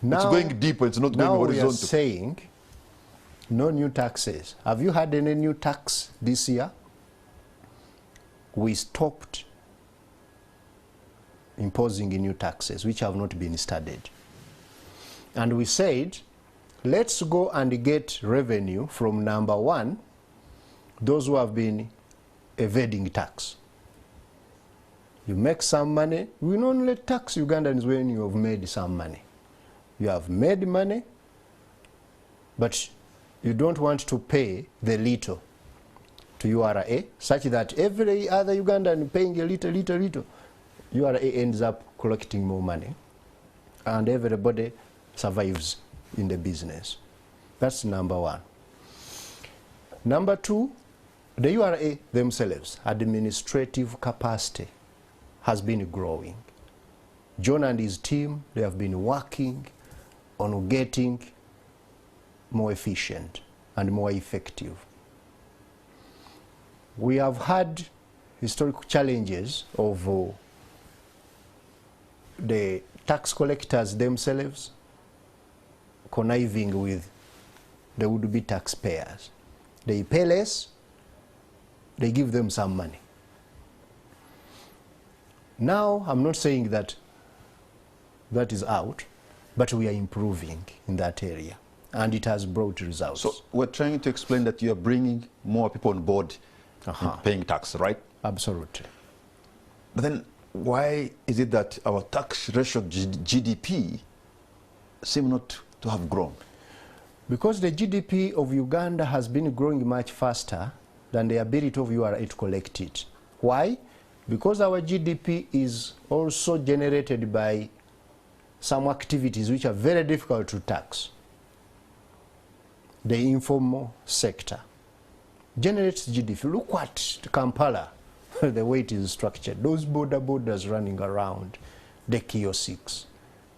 Now, it's going deeper. It's not going horizontal. Now we are saying no new taxes. Have you had any new tax this year? We stopped imposing new taxes which have not been studied. And we said, let's go and get revenue from number one, those who have been evading tax. You make some money, we will only tax Ugandans when you have made some money. You have made money, but you don't want to pay the little to URA, such that every other Ugandan paying a little, URA ends up collecting more money, and everybody survives in the business. That's number one. Number two, the URA themselves, administrative capacity has been growing. John and his team, they have been working on getting more efficient and more effective. We have had historical challenges of the tax collectors themselves conniving with the would-be taxpayers. They pay less, they give them some money. Now, I'm not saying that that is out, but we are improving in that area, and it has brought results. So we're trying to explain that you are bringing more people on board in paying tax, right? Absolutely. But then why is it that our tax ratio GDP seem not to have grown? Because the GDP of Uganda has been growing much faster than the ability of URA to collect it. Why? Because our GDP is also generated by some activities which are very difficult to tax. The informal sector generates GDP. Look at Kampala, the way it is structured. Those borders running around, the kiosks,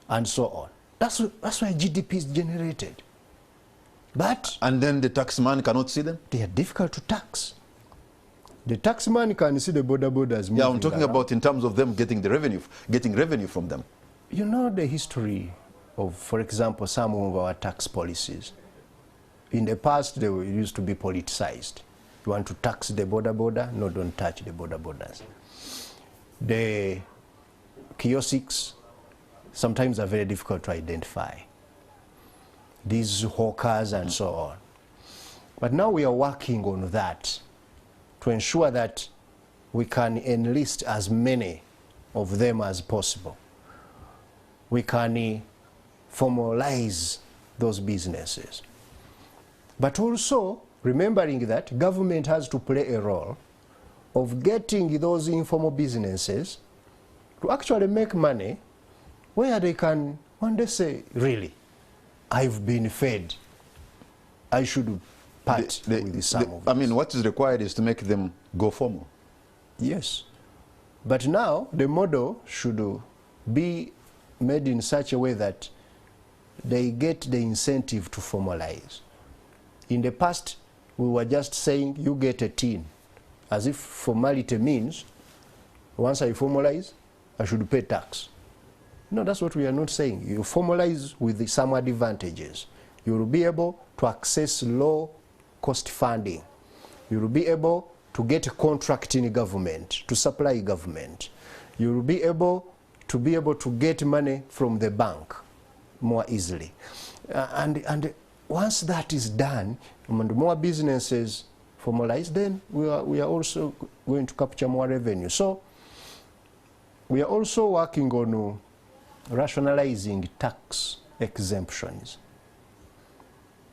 and so on. That's why GDP is generated. But and then the taxman cannot see them? They are difficult to tax. The taxman can see the borders moving. Yeah, I'm talking around. about in terms of them getting the revenue, getting revenue from them. You know the history of, for example, some of our tax policies. In the past, they used to be politicized. You want to tax the border? No, don't touch the borders. The kiosks sometimes are very difficult to identify. These hawkers and so on. But now we are working on that to ensure that we can enlist as many of them as possible. We can formalize those businesses. But also remembering that government has to play a role of getting those informal businesses to actually make money where they can one day say, really, I've been fed. I should part with some of this. I mean, what is required is to make them go formal. Yes. But now the model should be made in such a way that they get the incentive to formalize. In the past, we were just saying, you get a tin, as if formality means once I formalize, I should pay tax. No, that's what we are not saying. You formalize with some advantages. You will be able to access low-cost funding. You will be able to get a contract in government, to supply government. You will be able to get money from the bank more easily. And once that is done, and more businesses formalize, then we are also going to capture more revenue. So we are also working on rationalizing tax exemptions.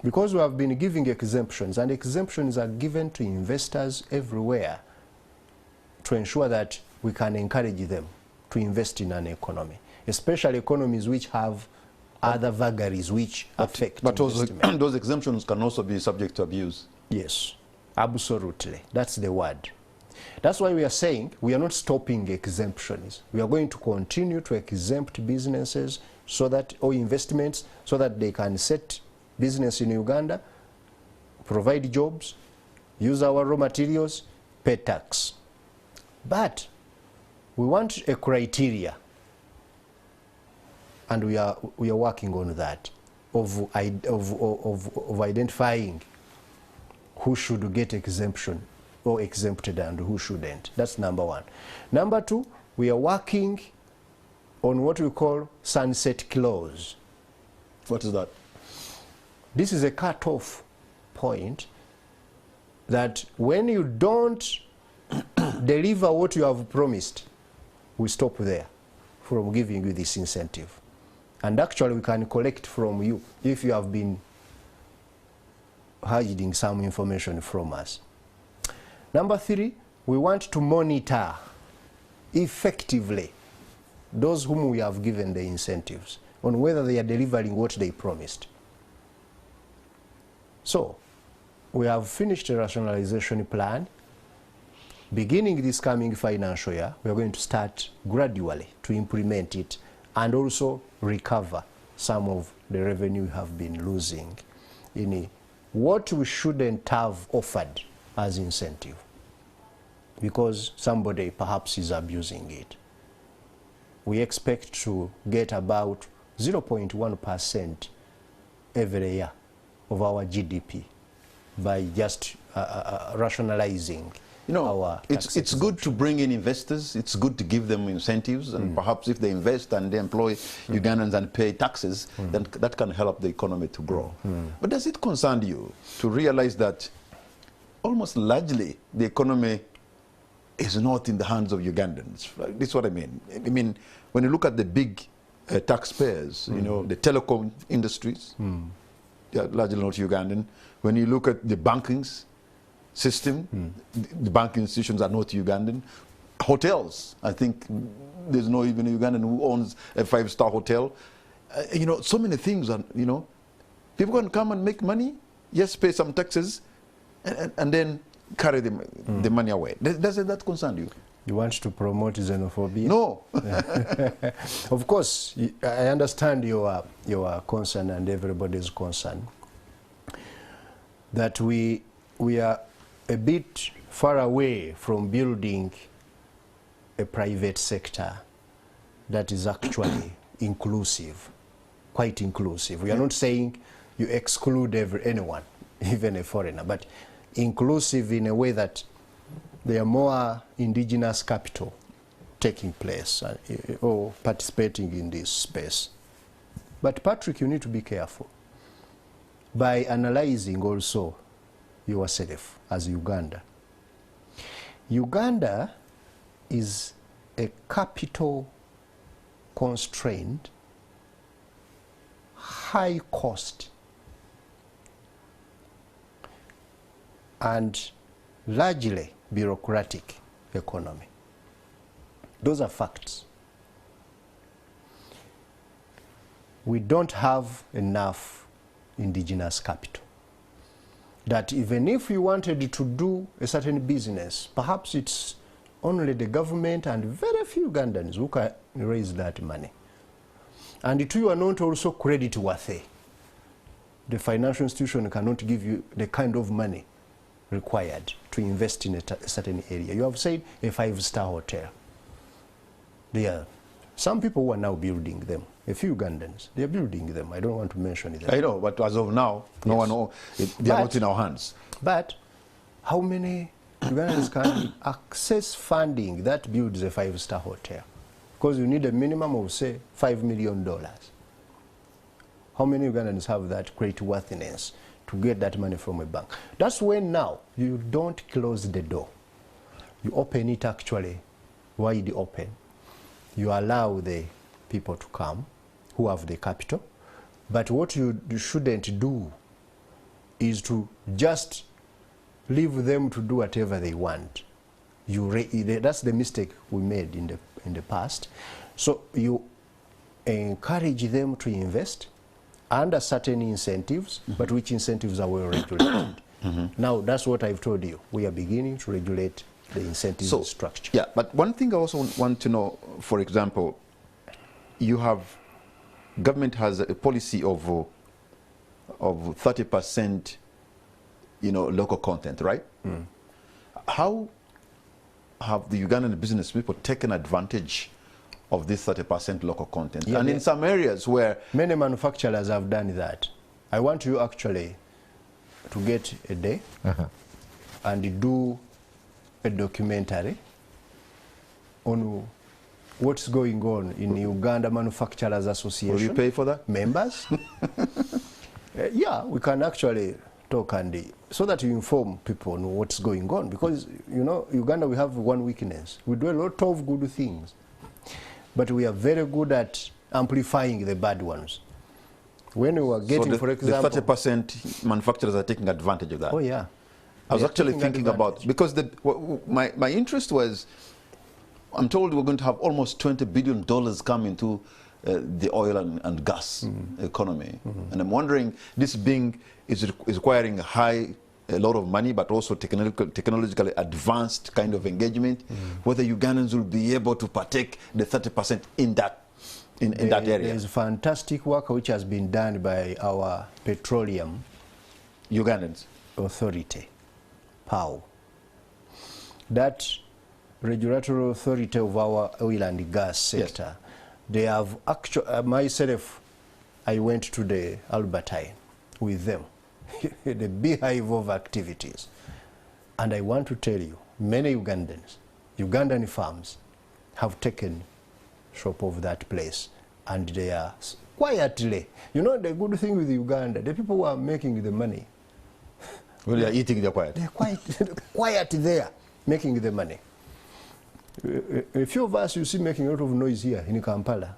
Because we have been giving exemptions, and exemptions are given to investors everywhere to ensure that we can encourage them to invest in an economy, especially economies which have other vagaries which affect investment. But those exemptions can also be subject to abuse. Yes, absolutely. That's the word. That's why we are saying we are not stopping exemptions. We are going to continue to exempt businesses so that, or investments, so that they can set business in Uganda, provide jobs, use our raw materials, pay tax. But we want a criteria, and we are working on that, of identifying who should get exemption or exempted and who shouldn't. That's number one. Number two, we are working on what we call sunset clause. What is that? This is a cut-off point that when you don't deliver what you have promised, we stop there from giving you this incentive. And actually we can collect from you if you have been hiding some information from us. Number three, we want to monitor effectively those whom we have given the incentives on whether they are delivering what they promised. So, we have finished a rationalization plan. Beginning this coming financial year, we are going to start gradually to implement it and also recover some of the revenue we have been losing in what we shouldn't have offered as incentive, because somebody perhaps is abusing it. We expect to get about 0.1% every year of our GDP by just rationalizing our taxes. It's good to bring in investors. It's good to give them incentives, and perhaps if they invest and they employ Ugandans and pay taxes, then that can help the economy to grow. But does it concern you to realize that almost largely the economy is not in the hands of Ugandans? This is what I mean. I mean, when you look at the big taxpayers, you know, the telecom industries, they are largely not Ugandan. When you look at the banking system, the banking institutions are not Ugandan. Hotels, I think there's no even a Ugandan who owns a 5-star hotel. You know, so many things, are, you know, people can come and make money, yes, pay some taxes, and then carry the money away. Doesn't that concern you? You want to promote xenophobia? No. Of course, I understand your concern and everybody's concern that we are a bit far away from building a private sector that is actually inclusive, quite inclusive. We are not saying you exclude anyone, even a foreigner, but inclusive in a way that there are more indigenous capital taking place or participating in this space. But Patrick, you need to be careful by analyzing also yourself as Uganda. Uganda is a capital constrained, high cost, and largely bureaucratic economy. Those are facts. We don't have enough indigenous capital. That even if we wanted to do a certain business, perhaps it's only the government and very few Ugandans who can raise that money. And it you are not also credit worthy. The financial institution cannot give you the kind of money required to invest in a certain area. You have said a 5-star hotel. Some people who are now building them. A few Ugandans, they are building them. I don't want to mention it. I know, but as of now, no one knows. They are not in our hands. But how many Ugandans can access funding that builds a 5-star hotel? Because you need a minimum of, say, $5 million. How many Ugandans have that great worthiness to get that money from a bank? That's when now you don't close the door. You open it actually wide open. You allow the people to come who have the capital. But what you shouldn't do is to just leave them to do whatever they want. That's the mistake we made in the past. So you encourage them to invest under certain incentives, but which incentives are well regulated. Now, that's what I've told you. We are beginning to regulate the incentive structure. Yeah, but one thing I also want to know, for example, government has a policy of 30%, local content, right? How have the Ugandan business people taken advantage of this 30% local content? Yeah, and in some areas where... Many manufacturers have done that. I want you actually to get a day and do a documentary on what's going on in Uganda Manufacturers Association. Will you pay for that? Members? Yeah, we can actually talk so that you inform people on what's going on. Because, Uganda, we have one weakness. We do a lot of good things, but we are very good at amplifying the bad ones. When we were getting, for example... the 30% manufacturers are taking advantage of that. Oh, yeah. I was actually thinking about, because my interest was, I'm told we're going to have almost $20 billion come into the oil and gas economy. And I'm wondering, this is requiring a lot of money, but also technologically advanced kind of engagement, whether Ugandans will be able to partake the 30% in that area. There's fantastic work which has been done by our petroleum Ugandans authority, POW. That regulatory authority of our oil and gas sector, they have actually, myself, I went to the Albertine with them, the beehive of activities. And I want to tell you, many Ugandans, Ugandan farms have taken shop of that place, and they are quietly, the good thing with Uganda, the people who are making the money, well, they are eating their quiet. They're quiet there, making the money. A few of us, you see, making a lot of noise here in Kampala.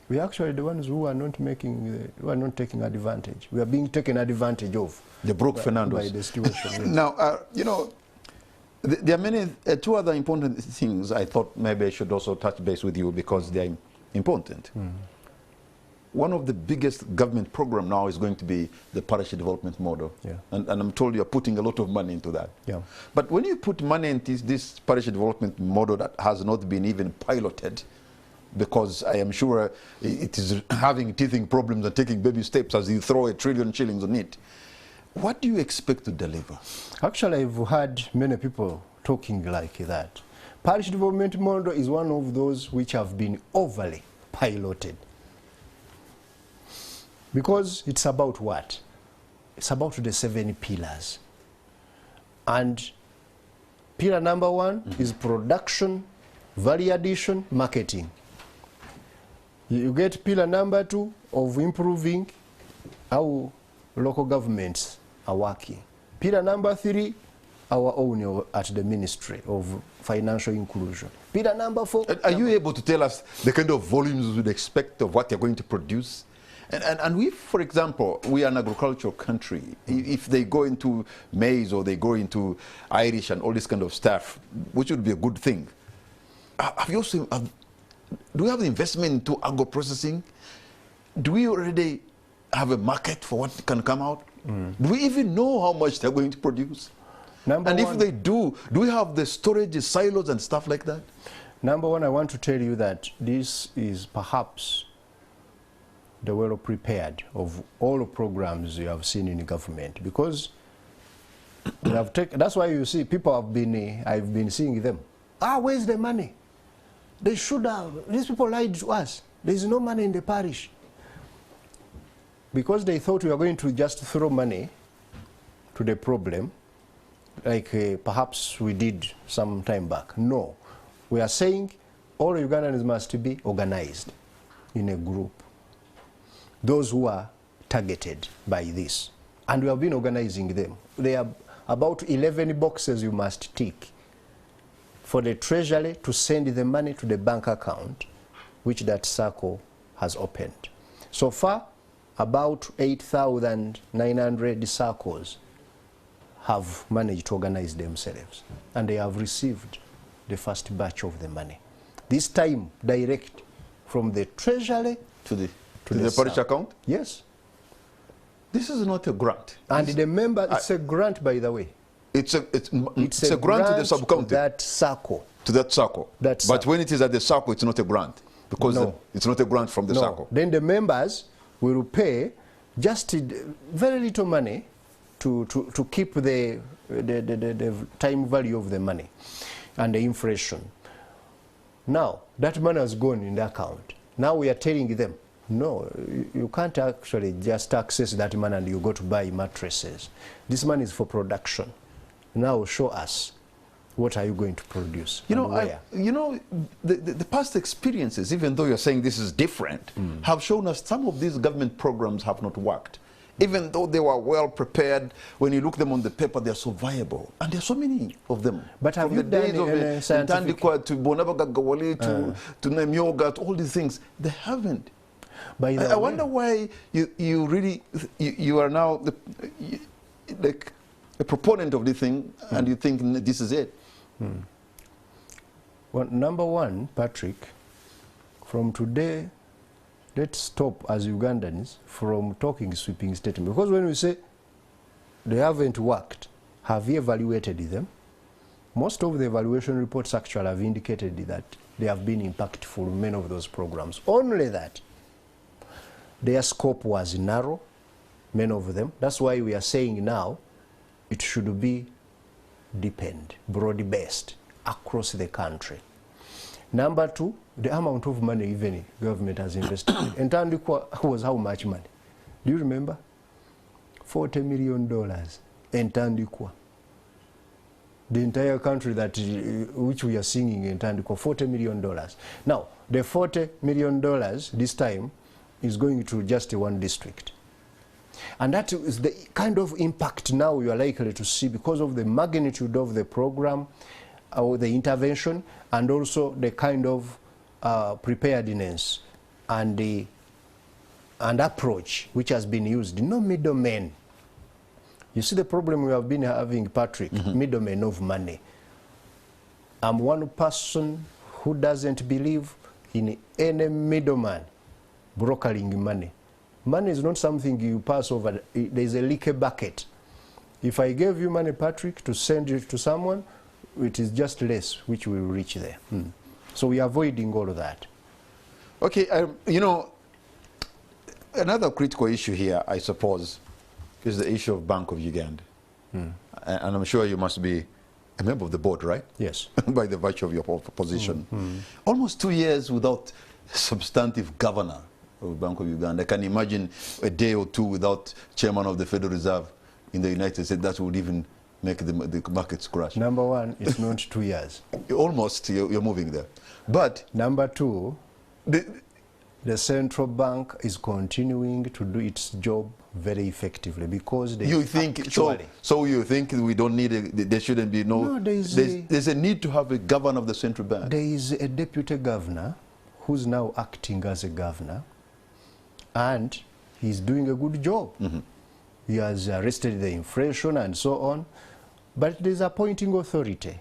We are actually the ones who are not taking advantage. We are being taken advantage of. The Brook Fernandos. By the situation. Now, there are many, two other important things I thought maybe I should also touch base with you because they are important. One of the biggest government program now is going to be the parish development model. Yeah. And I'm told you're putting a lot of money into that. Yeah. But when you put money into this parish development model that has not been even piloted, because I am sure it is having teething problems and taking baby steps as you throw $1 trillion shillings on it, what do you expect to deliver? Actually, I've heard many people talking like that. Parish development model is one of those which have been overly piloted. Because it's about what? It's about the 7 pillars. And pillar number 1 is production, value addition, marketing. You get pillar number 2 of improving how local governments are working. Pillar number 3, our own at the Ministry of Financial Inclusion. Pillar number 4... Are you able to tell us the kind of volumes we would expect of what you're going to produce? And we, for example, we are an agricultural country. If they go into maize or they go into Irish and all this kind of stuff, which would be a good thing. Have you also, do we have the investment into agro-processing? Do we already have a market for what can come out? Do we even know how much they're going to produce? If they do we have the storage silos and stuff like that? Number 1, I want to tell you that this is perhaps the well prepared of all the programs you have seen in government, because they have that's why you see people have been, I've been seeing them. Where's the money? They should have. These people lied to us. There is no money in the parish. Because they thought we were going to just throw money to the problem, like perhaps we did some time back. No. We are saying all Ugandans must be organized in a group. Those who are targeted by this. And we have been organizing them. There are about 11 boxes you must tick for the Treasury to send the money to the bank account which that circle has opened. So far, about 8,900 circles have managed to organize themselves, and they have received the first batch of the money. This time, direct from the Treasury to the parish account? Yes. This is not a grant. And the member, it's a grant, by the way. It's a grant to the sub-county. To that circle. To that circle. But when it is at the circle, it's not a grant. Because it's not a grant from the circle. Then the members will pay just very little money to keep the time value of the money and the inflation. Now, that money has gone in the account. Now we are telling them, no, you can't actually just access that money and you go to buy mattresses. This money is for production. Now show us, what are you going to produce? You know, the past experiences, even though you're saying this is different, have shown us some of these government programs have not worked. Even though they were well prepared, when you look them on the paper, they're so viable. And there are so many of them. But have you done any scientific... to Bonabagagawali, to Nemyoga, to all these things, they haven't. I wonder why you are now like a proponent of this thing, and you think this is it. Well, number one, Patrick, from today, let's stop as Ugandans from talking sweeping statements. Because when we say they haven't worked, have you evaluated them? Most of the evaluation reports actually have indicated that they have been impactful, many of those programs. Only that their scope was narrow, many of them. That's why we are saying now it should be deepened, broad-based, across the country. Number two, the amount of money even government has invested. And Tandikwa was how much money? Do you remember? $40 million in Tandikwa. The entire country which we are singing in Tandikwa, $40 million. Now, the $40 million this time is going to just one district. And that is the kind of impact now you are likely to see because of the magnitude of the program, or the intervention, and also the kind of preparedness and approach which has been used. No middlemen. You see the problem we have been having, Patrick, middlemen of money. I'm one person who doesn't believe in any middleman brokering money. Money is not something you pass over. There's a leaky bucket. If I gave you money, Patrick, to send it to someone, it is just less which will reach there. So we are avoiding all of that. Okay, you know, another critical issue here, I suppose, is the issue of Bank of Uganda. And I'm sure you must be a member of the board, right? Yes. By the virtue of your position. Almost 2 years without a substantive governor of Bank of Uganda. I can imagine a day or two without chairman of the Federal Reserve in the United States. That would even make the markets crash. Number one, it's not 2 years. Almost, you're moving there. But number two, the central bank is continuing to do its job very effectively because they you think so you think we don't need there shouldn't be there's a need to have a governor of the central bank. There is a deputy governor who's now acting as a governor, and he's doing a good job. He has arrested the inflation and so on, but there's appointing authority.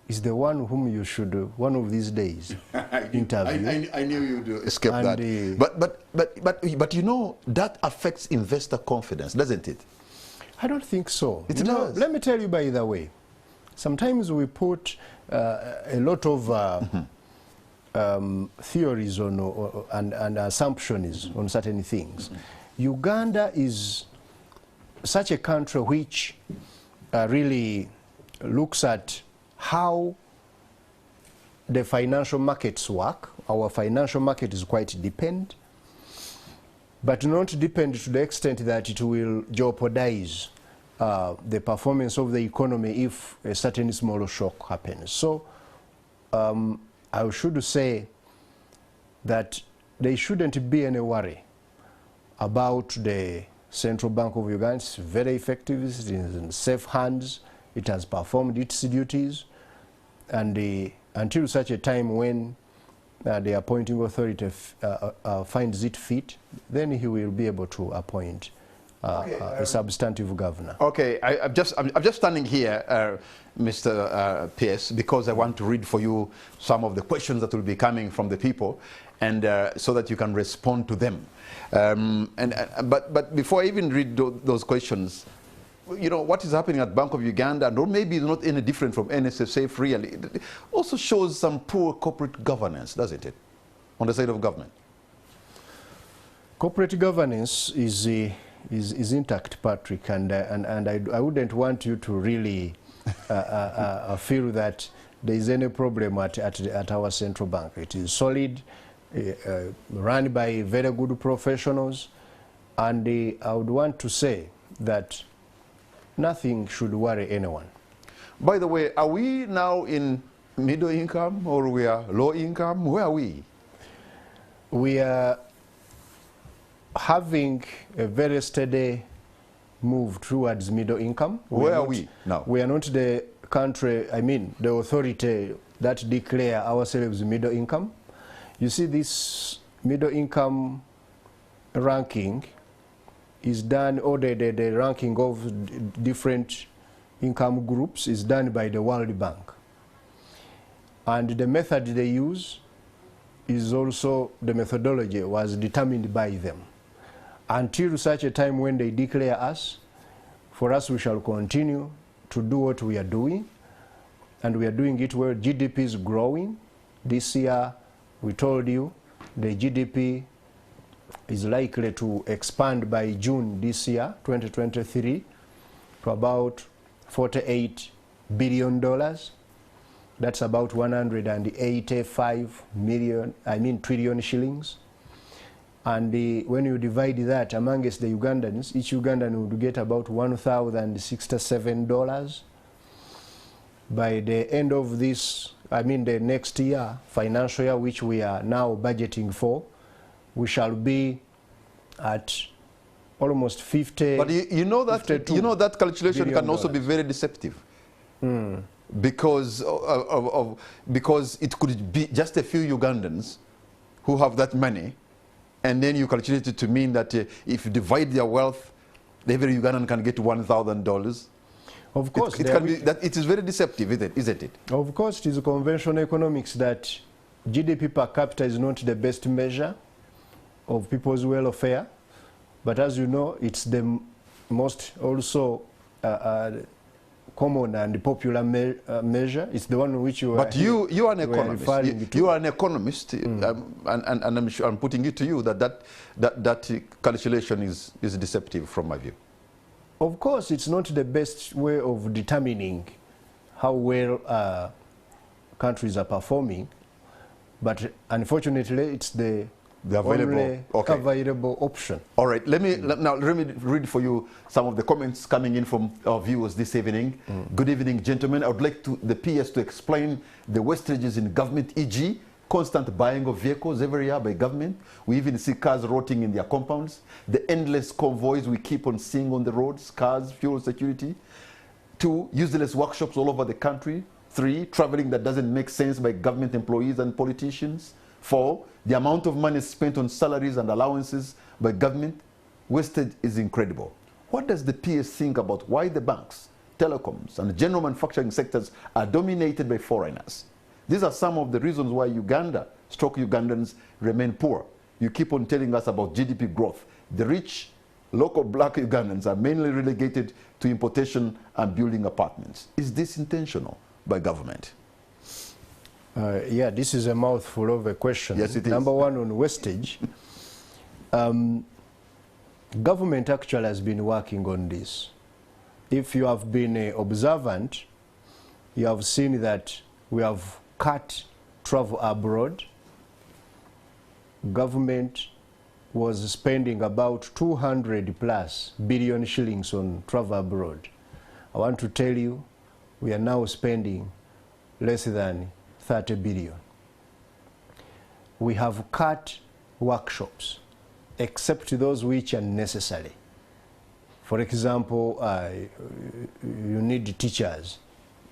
Is the one whom you should one of these days interview. I knew you'd escape that. But you know, that affects investor confidence, doesn't it? I don't think so. It does. Let me tell you, by the way, sometimes we put a lot of theories on and assumptions on certain things. Uganda is such a country which really looks at how the financial markets work. Our financial market is quite dependent, but not depend to the extent that it will jeopardize the performance of the economy if a certain small shock happens. So I should say that there shouldn't be any worry about the Central Bank of Uganda. It's very effective, it's in safe hands, it has performed its duties, and until such a time when the appointing authority finds it fit, then he will be able to appoint a substantive governor. Okay, I'm just standing here, Mr. Pierce, because I want to read for you some of the questions that will be coming from the people, and so that you can respond to them. But before I even read those questions, you know, what is happening at Bank of Uganda, or maybe it's not any different from NSSF really, it also shows some poor corporate governance, doesn't it, on the side of government? Corporate governance is intact, Patrick, and I wouldn't want you to really feel that there is any problem at our central bank. It is solid, run by very good professionals, and I would want to say that nothing should worry anyone. By the way, are we now in middle income or we are low income? Where are we? We are having a very steady move towards middle income. Where are we now? We are not the country, I mean, the authority that declare ourselves middle income. You see, this middle income ranking is done, or the ranking of different income groups is done by the World Bank. And the method they use is also, the methodology was determined by them. Until such a time when they declare us, for us we shall continue to do what we are doing, and we are doing it well. GDP is growing. This year, we told you, the GDP is likely to expand by June this year, 2023, to about $48 billion. That's about 185 trillion shillings. And when you divide that amongst the Ugandans, each Ugandan would get about $1,067. By the end of this, the next year, financial year, which we are now budgeting for, we shall be at almost 50. But you know that calculation can also be very deceptive. Because it could be just a few Ugandans who have that money, and then you calculate it to mean that if you divide their wealth, every Ugandan can get $1,000. Of course, it is very deceptive, isn't it? Of course, it is conventional economics that GDP per capita is not the best measure of people's welfare, but as you know, it's the most also common and popular measure. It's the one which you are. But you are an economist. You are an economist, and I'm sure I'm putting it to you that calculation is deceptive from my view. Of course, it's not the best way of determining how well countries are performing, but unfortunately, it's the available option. All right, let me read for you some of the comments coming in from our viewers this evening. Good evening, gentlemen. I would like the PS to explain the wastages in government, e.g., constant buying of vehicles every year by government. We even see cars rotting in their compounds. The endless convoys we keep on seeing on the roads, cars, fuel security. 2, useless workshops all over the country. 3, traveling that doesn't make sense by government employees and politicians. 4, the amount of money spent on salaries and allowances by government. Wasted is incredible. What does the PS think about why the banks, telecoms, and general manufacturing sectors are dominated by foreigners? These are some of the reasons why Ugandans remain poor. You keep on telling us about GDP growth. The rich, local black Ugandans are mainly relegated to importation and building apartments. Is this intentional by government? Yeah, this is a mouthful of a question. Yes, it is. Number one, on wastage. Government actually has been working on this. If you have been observant, you have seen that we have cut travel abroad. Government was spending about 200 plus billion shillings on travel abroad. I want to tell you, we are now spending less than 30 billion. We have cut workshops, except those which are necessary. For example, you need teachers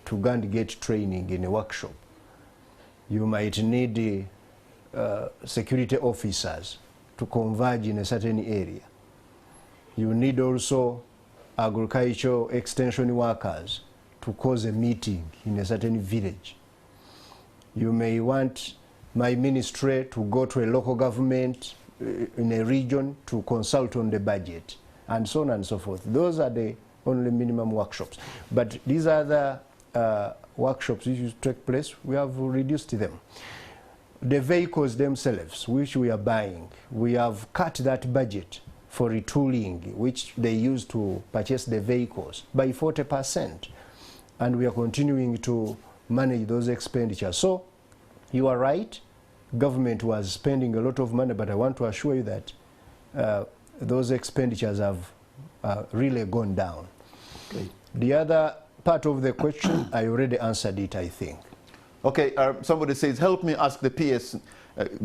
to go and get training in a workshop. You might need security officers to converge in a certain area. You need also agricultural extension workers to cause a meeting in a certain village. You may want my ministry to go to a local government in a region to consult on the budget, and so on and so forth. Those are the only minimum workshops. But these other workshops which take place, we have reduced them. The vehicles themselves, which we are buying, we have cut that budget for retooling, which they use to purchase the vehicles, by 40%. And we are continuing to manage those expenditures. So you are right, government was spending a lot of money, but I want to assure you that those expenditures have really gone down. Okay. The other part of the question, I already answered it, I think. Okay, somebody says, help me ask the PS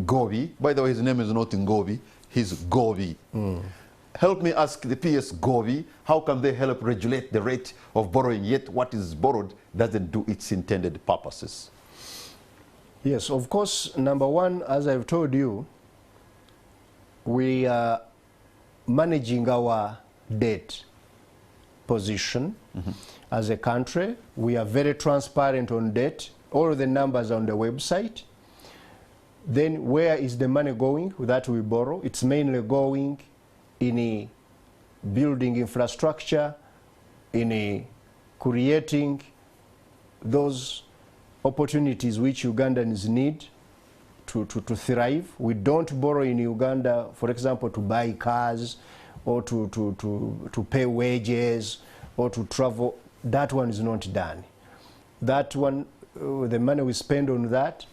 Goobi. By the way, his name is not Ngobi, he's Goobi. Help me ask the PS Goobi, how can they help regulate the rate of borrowing, yet what is borrowed doesn't do its intended purposes? Yes, of course, number one, as I've told you, we are managing our debt position as a country. We are very transparent on debt. All the numbers on the website. Then where is the money going that we borrow? It's mainly going in building infrastructure, in creating those opportunities which Ugandans need to thrive. We don't borrow in Uganda, for example, to buy cars or to pay wages or to travel. That one is not done. That one, the money we spend on that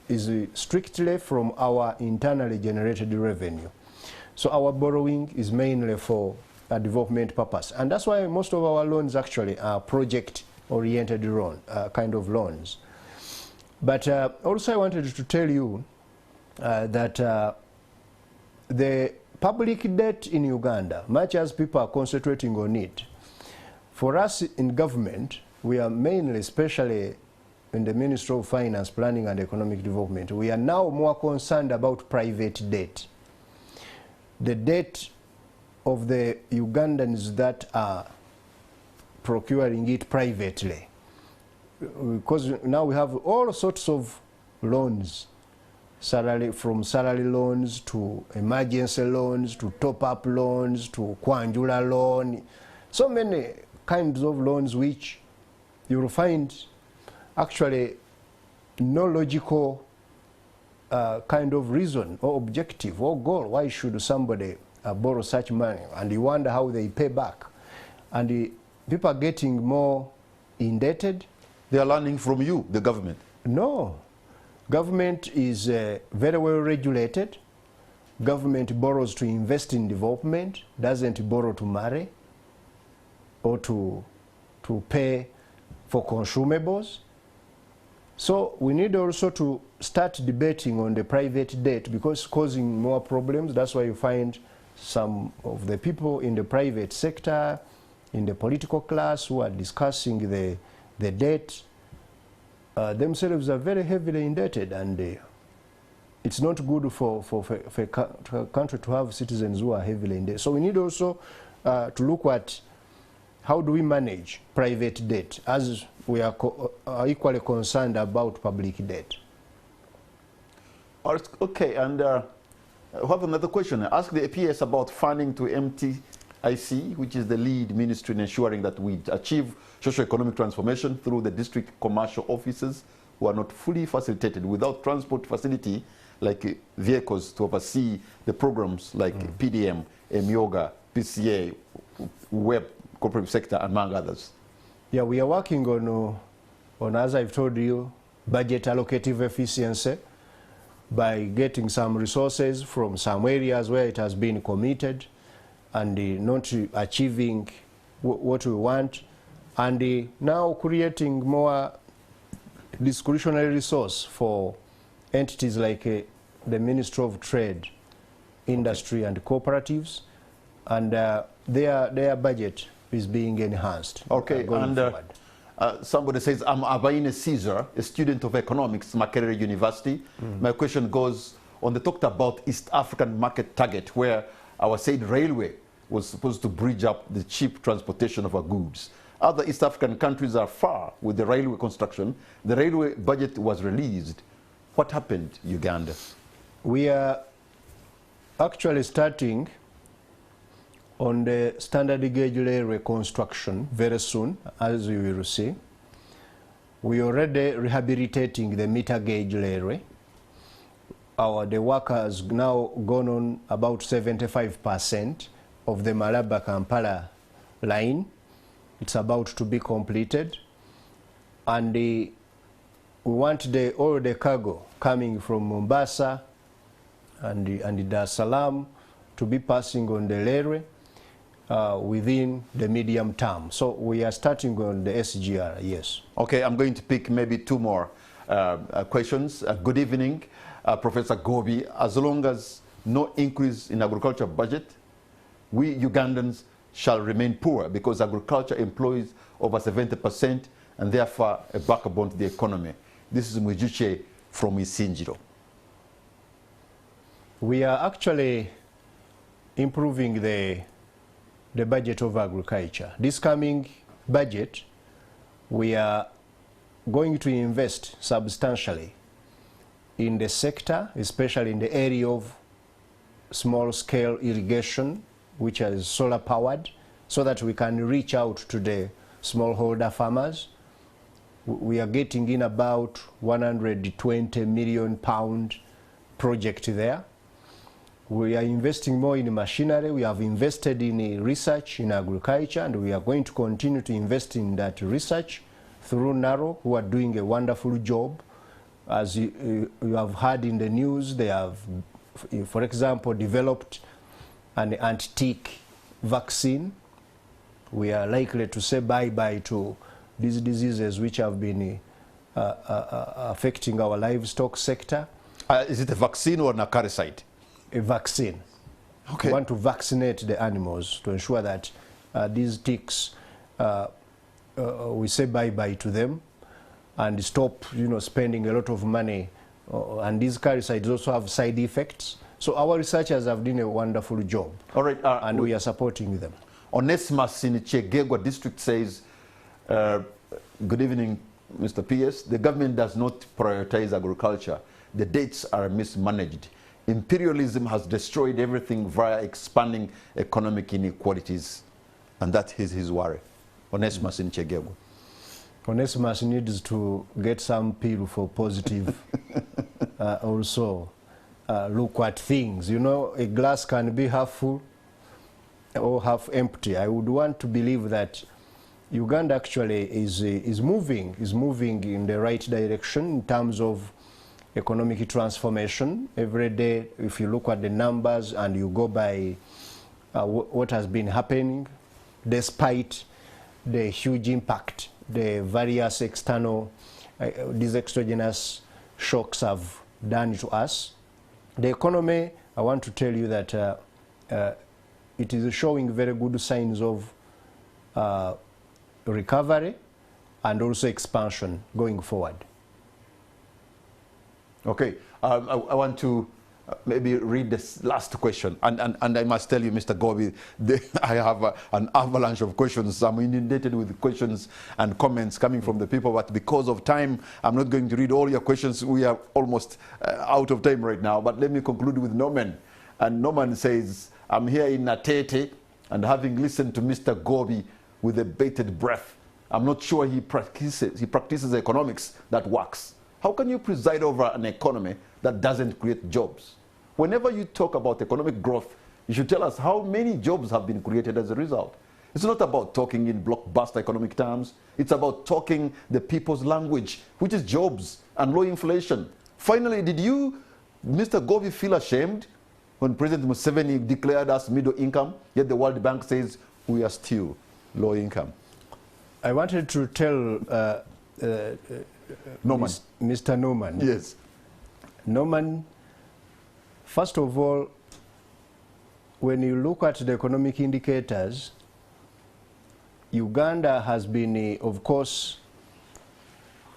is strictly from our internally generated revenue. So our borrowing is mainly for a development purpose. And that's why most of our loans actually are project-oriented kind of loans. But also I wanted to tell you that the public debt in Uganda, much as people are concentrating on it, for us in government, we are mainly, especially in the Ministry of Finance, Planning and Economic Development, we are now more concerned about private debt. The debt of the Ugandans that are procuring it privately. Because now we have all sorts of loans, from salary loans to emergency loans to top-up loans to Kwanjula loan. So many kinds of loans which you will find actually no logical kind of reason or objective or goal. Why should somebody borrow such money? And you wonder how they pay back. And people are getting more indebted. They are learning from you, the government. No. Government is very well regulated. Government borrows to invest in development, doesn't borrow to marry or to pay for consumables. So we need also to start debating on the private debt because it's causing more problems. That's why you find some of the people in the private sector, in the political class who are discussing the debt, themselves are very heavily indebted, and it's not good for a country to have citizens who are heavily indebted. So we need also to look at how do we manage private debt, as we are equally concerned about public debt. Okay, and I have another question. I asked the APS about funding to MTIC, which is the lead ministry in ensuring that we achieve socio-economic transformation through the district commercial offices who are not fully facilitated without transport facility like vehicles to oversee the programs like PDM, MYOGA, PCA, web, cooperative sector, among others. Yeah, we are working on, as I've told you, budget allocative efficiency by getting some resources from some areas where it has been committed and not achieving what we want, and now creating more discretionary resource for entities like the Ministry of Trade, Industry and Cooperatives, and their budget is being enhanced. Okay, going forward. Somebody says, I'm Abaine Caesar, a student of economics, Makerere University. My question goes on the talked about East African market target, where our said railway was supposed to bridge up the cheap transportation of our goods. Other East African countries are far with the railway construction. The railway budget was released. What happened, Uganda? We are actually starting on the standard gauge railway construction very soon, as you will see. We are already rehabilitating the meter gauge railway. The work has now gone on about 75% of the Malaba-Kampala line. It's about to be completed, and we want all the cargo coming from Mombasa and Dar es Salaam to be passing on the railway within the medium term. So we are starting on the SGR, yes. Okay, I'm going to pick maybe two more questions. Good evening, Professor Goobi. As long as no increase in agriculture budget, we Ugandans shall remain poor because agriculture employs over 70% and therefore a backbone to the economy. This is Mwijuche from Isinjiro. We are actually improving the budget of agriculture. This coming budget, we are going to invest substantially in the sector, especially in the area of small-scale irrigation, which is solar powered, so that we can reach out to the smallholder farmers. We are getting in about £120 million project there. We are investing more in machinery. We have invested in research in agriculture, and we are going to continue to invest in that research through NARO, who are doing a wonderful job. As you have heard in the news, they have, for example, developed an anti-tick vaccine. We are likely to say bye-bye to these diseases which have been affecting our livestock sector. Is it a vaccine or a parasite? A vaccine. Okay. We want to vaccinate the animals to ensure that these ticks, we say bye-bye to them and stop, spending a lot of money. And these parasites also have side effects. So our researchers have done a wonderful job. All right, and we are supporting them. Onesimus in Chegegwa district says, good evening, Mr. PS. The government does not prioritize agriculture. The dates are mismanaged. Imperialism has destroyed everything via expanding economic inequalities. And that is his worry. Onesimus in Chegegwa. Onesimus needs to get some people for positive also. Look at things. A glass can be half full or half empty. I would want to believe that Uganda actually is moving in the right direction in terms of economic transformation. Every day, if you look at the numbers and you go by what has been happening, despite the huge impact the various external, these exogenous shocks have done to us, the economy, I want to tell you that it is showing very good signs of recovery and also expansion going forward. Okay, I want to maybe read this last question, and I must tell you, Mr. Goobi, I have an avalanche of questions. I'm inundated with questions and comments coming from the people, but because of time, I'm not going to read all your questions. We are almost out of time right now, but let me conclude with Norman. And Norman says, I'm here in Natete, and having listened to Mr. Goobi with a bated breath, I'm not sure he practices economics that works. How can you preside over an economy that doesn't create jobs? Whenever you talk about economic growth, you should tell us how many jobs have been created as a result. It's not about talking in blockbuster economic terms. It's about talking the people's language, which is jobs and low inflation. Finally, did you, Mr. Goobi, feel ashamed when President Museveni declared us middle income, yet the World Bank says we are still low income? I wanted to tell Norman. Mr. Norman. Yes. Norman, first of all, when you look at the economic indicators, Uganda has been, of course,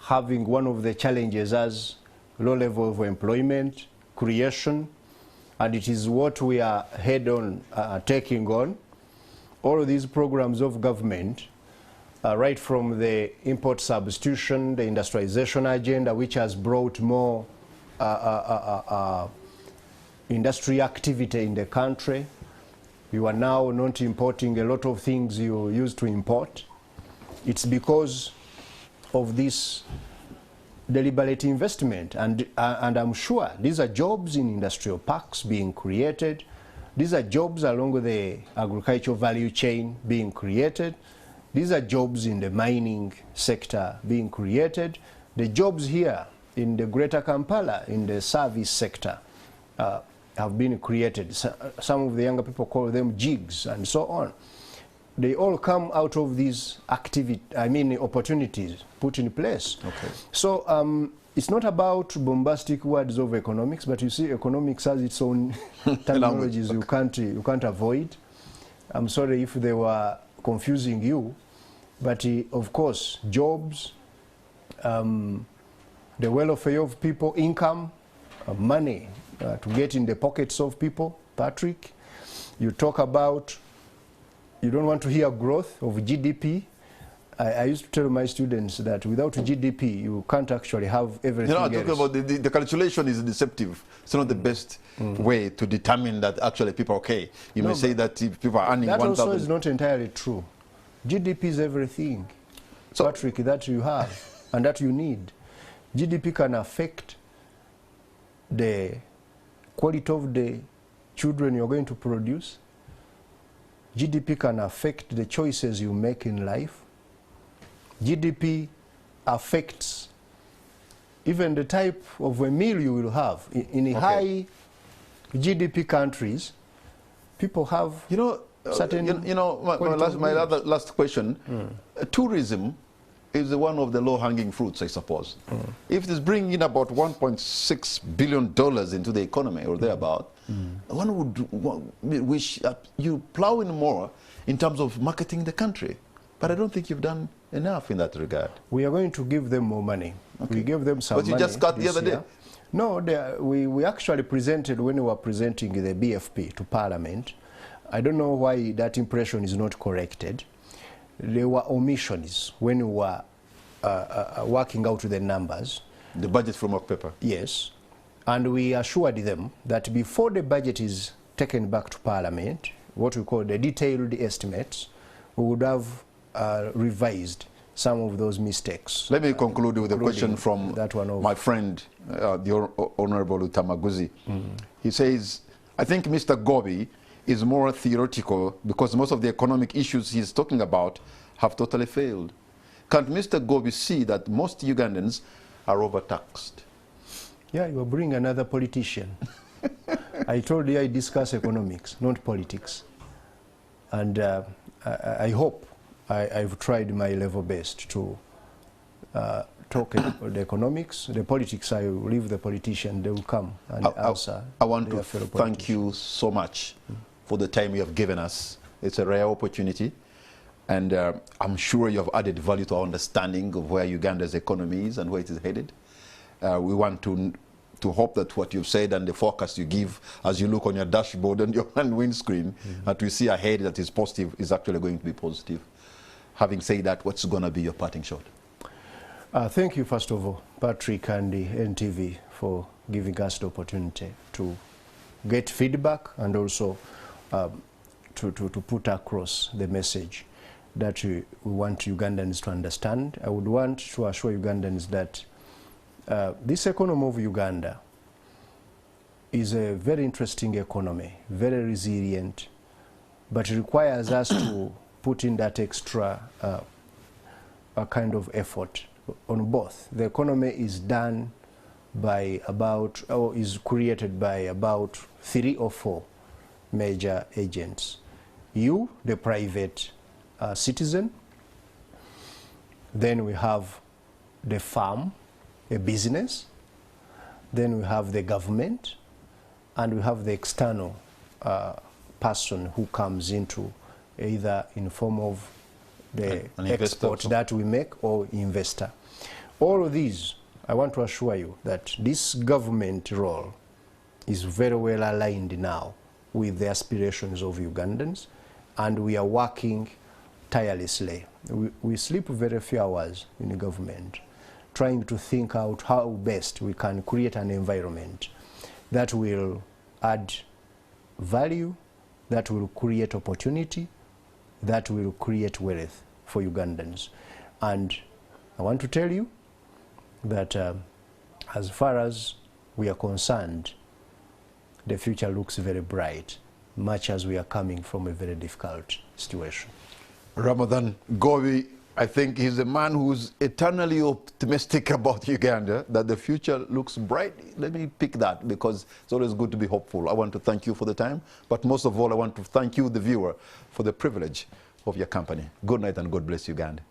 having one of the challenges as low level of employment creation, and it is what we are head on taking on. All of these programs of government, right from the import substitution, the industrialization agenda, which has brought more industry activity in the country. You are now not importing a lot of things you used to import. It's because of this deliberate investment, and I'm sure these are jobs in industrial parks being created. These are jobs along the agricultural value chain being created. These are jobs in the mining sector being created. The jobs here in the Greater Kampala in the service sector have been created. Some of the younger people call them jigs and so on. They all come out of these opportunities put in place. Okay. So it's not about bombastic words of economics, but you see, economics has its own terminologies you can't avoid. I'm sorry if they were confusing you, but of course, jobs, the welfare of people, income, money to get in the pockets of people. Patrick, you talk about, you don't want to hear growth of GDP. I used to tell my students that without GDP, you can't actually have everything else. Talking about the calculation is deceptive. It's not the best way to determine that actually people are okay. You may say that if people are earning 1,000. That also is not entirely true. GDP is everything, so, Patrick, that you have and that you need. GDP can affect the quality of the children you're going to produce. GDP can affect the choices you make in life. GDP affects even the type of a meal you will have. In high GDP countries, people have certain... my last question. Tourism is one of the low-hanging fruits, I suppose. If it is bringing in about $1.6 billion into the economy or thereabout, one would wish you plow in more in terms of marketing the country. But I don't think you've done enough in that regard. We are going to give them more money. Okay. We gave them some money. But you just cut the other day. No, we actually presented, when we were presenting the BFP to Parliament, I don't know why that impression is not corrected. There were omissions when we were working out the numbers. The budget framework paper? Yes. And we assured them that before the budget is taken back to Parliament, what we call the detailed estimates, we would have revised some of those mistakes. Let me conclude with a question from my friend, the Honorable Tamaguzi. He says, I think Mr. Goobi is more theoretical because most of the economic issues he's talking about have totally failed. Can't Mr. Goobi see that most Ugandans are overtaxed? Yeah, you bring another politician. I told you I discuss economics, not politics. And I hope I've tried my level best to talk about the economics. The politics, I will leave the politician, they will come and answer. I want to thank you so much for the time you have given us. It's a rare opportunity, and I'm sure you have added value to our understanding of where Uganda's economy is and where it is headed. We want to hope that what you've said and the forecast you give as you look on your dashboard and your windscreen, that we see ahead that is positive, is actually going to be positive. Having said that, what's going to be your parting shot? Thank you, first of all, Patrick and the NTV, for giving us the opportunity to get feedback and also to put across the message that we want Ugandans to understand. I would want to assure Ugandans that this economy of Uganda is a very interesting economy, very resilient, but it requires us to put in that extra kind of effort on both. The economy is done by about, or is created by about 3 or 4 major agents. You, the private citizen, then we have the farm, a business, then we have the government, and we have the external person who comes into either in form of the export that we make or investor. All of these, I want to assure you that this government role is very well aligned now with the aspirations of Ugandans, and we are working tirelessly. We sleep very few hours in the government, trying to think out how best we can create an environment that will add value, that will create opportunity, that will create wealth for Ugandans. And I want to tell you that as far as we are concerned, the future looks very bright, much as we are coming from a very difficult situation. Ramathan Goobi, I think he's a man who's eternally optimistic about Uganda, that the future looks bright. Let me pick that, because it's always good to be hopeful. I want to thank you for the time, but most of all, I want to thank you, the viewer, for the privilege of your company. Good night and God bless Uganda.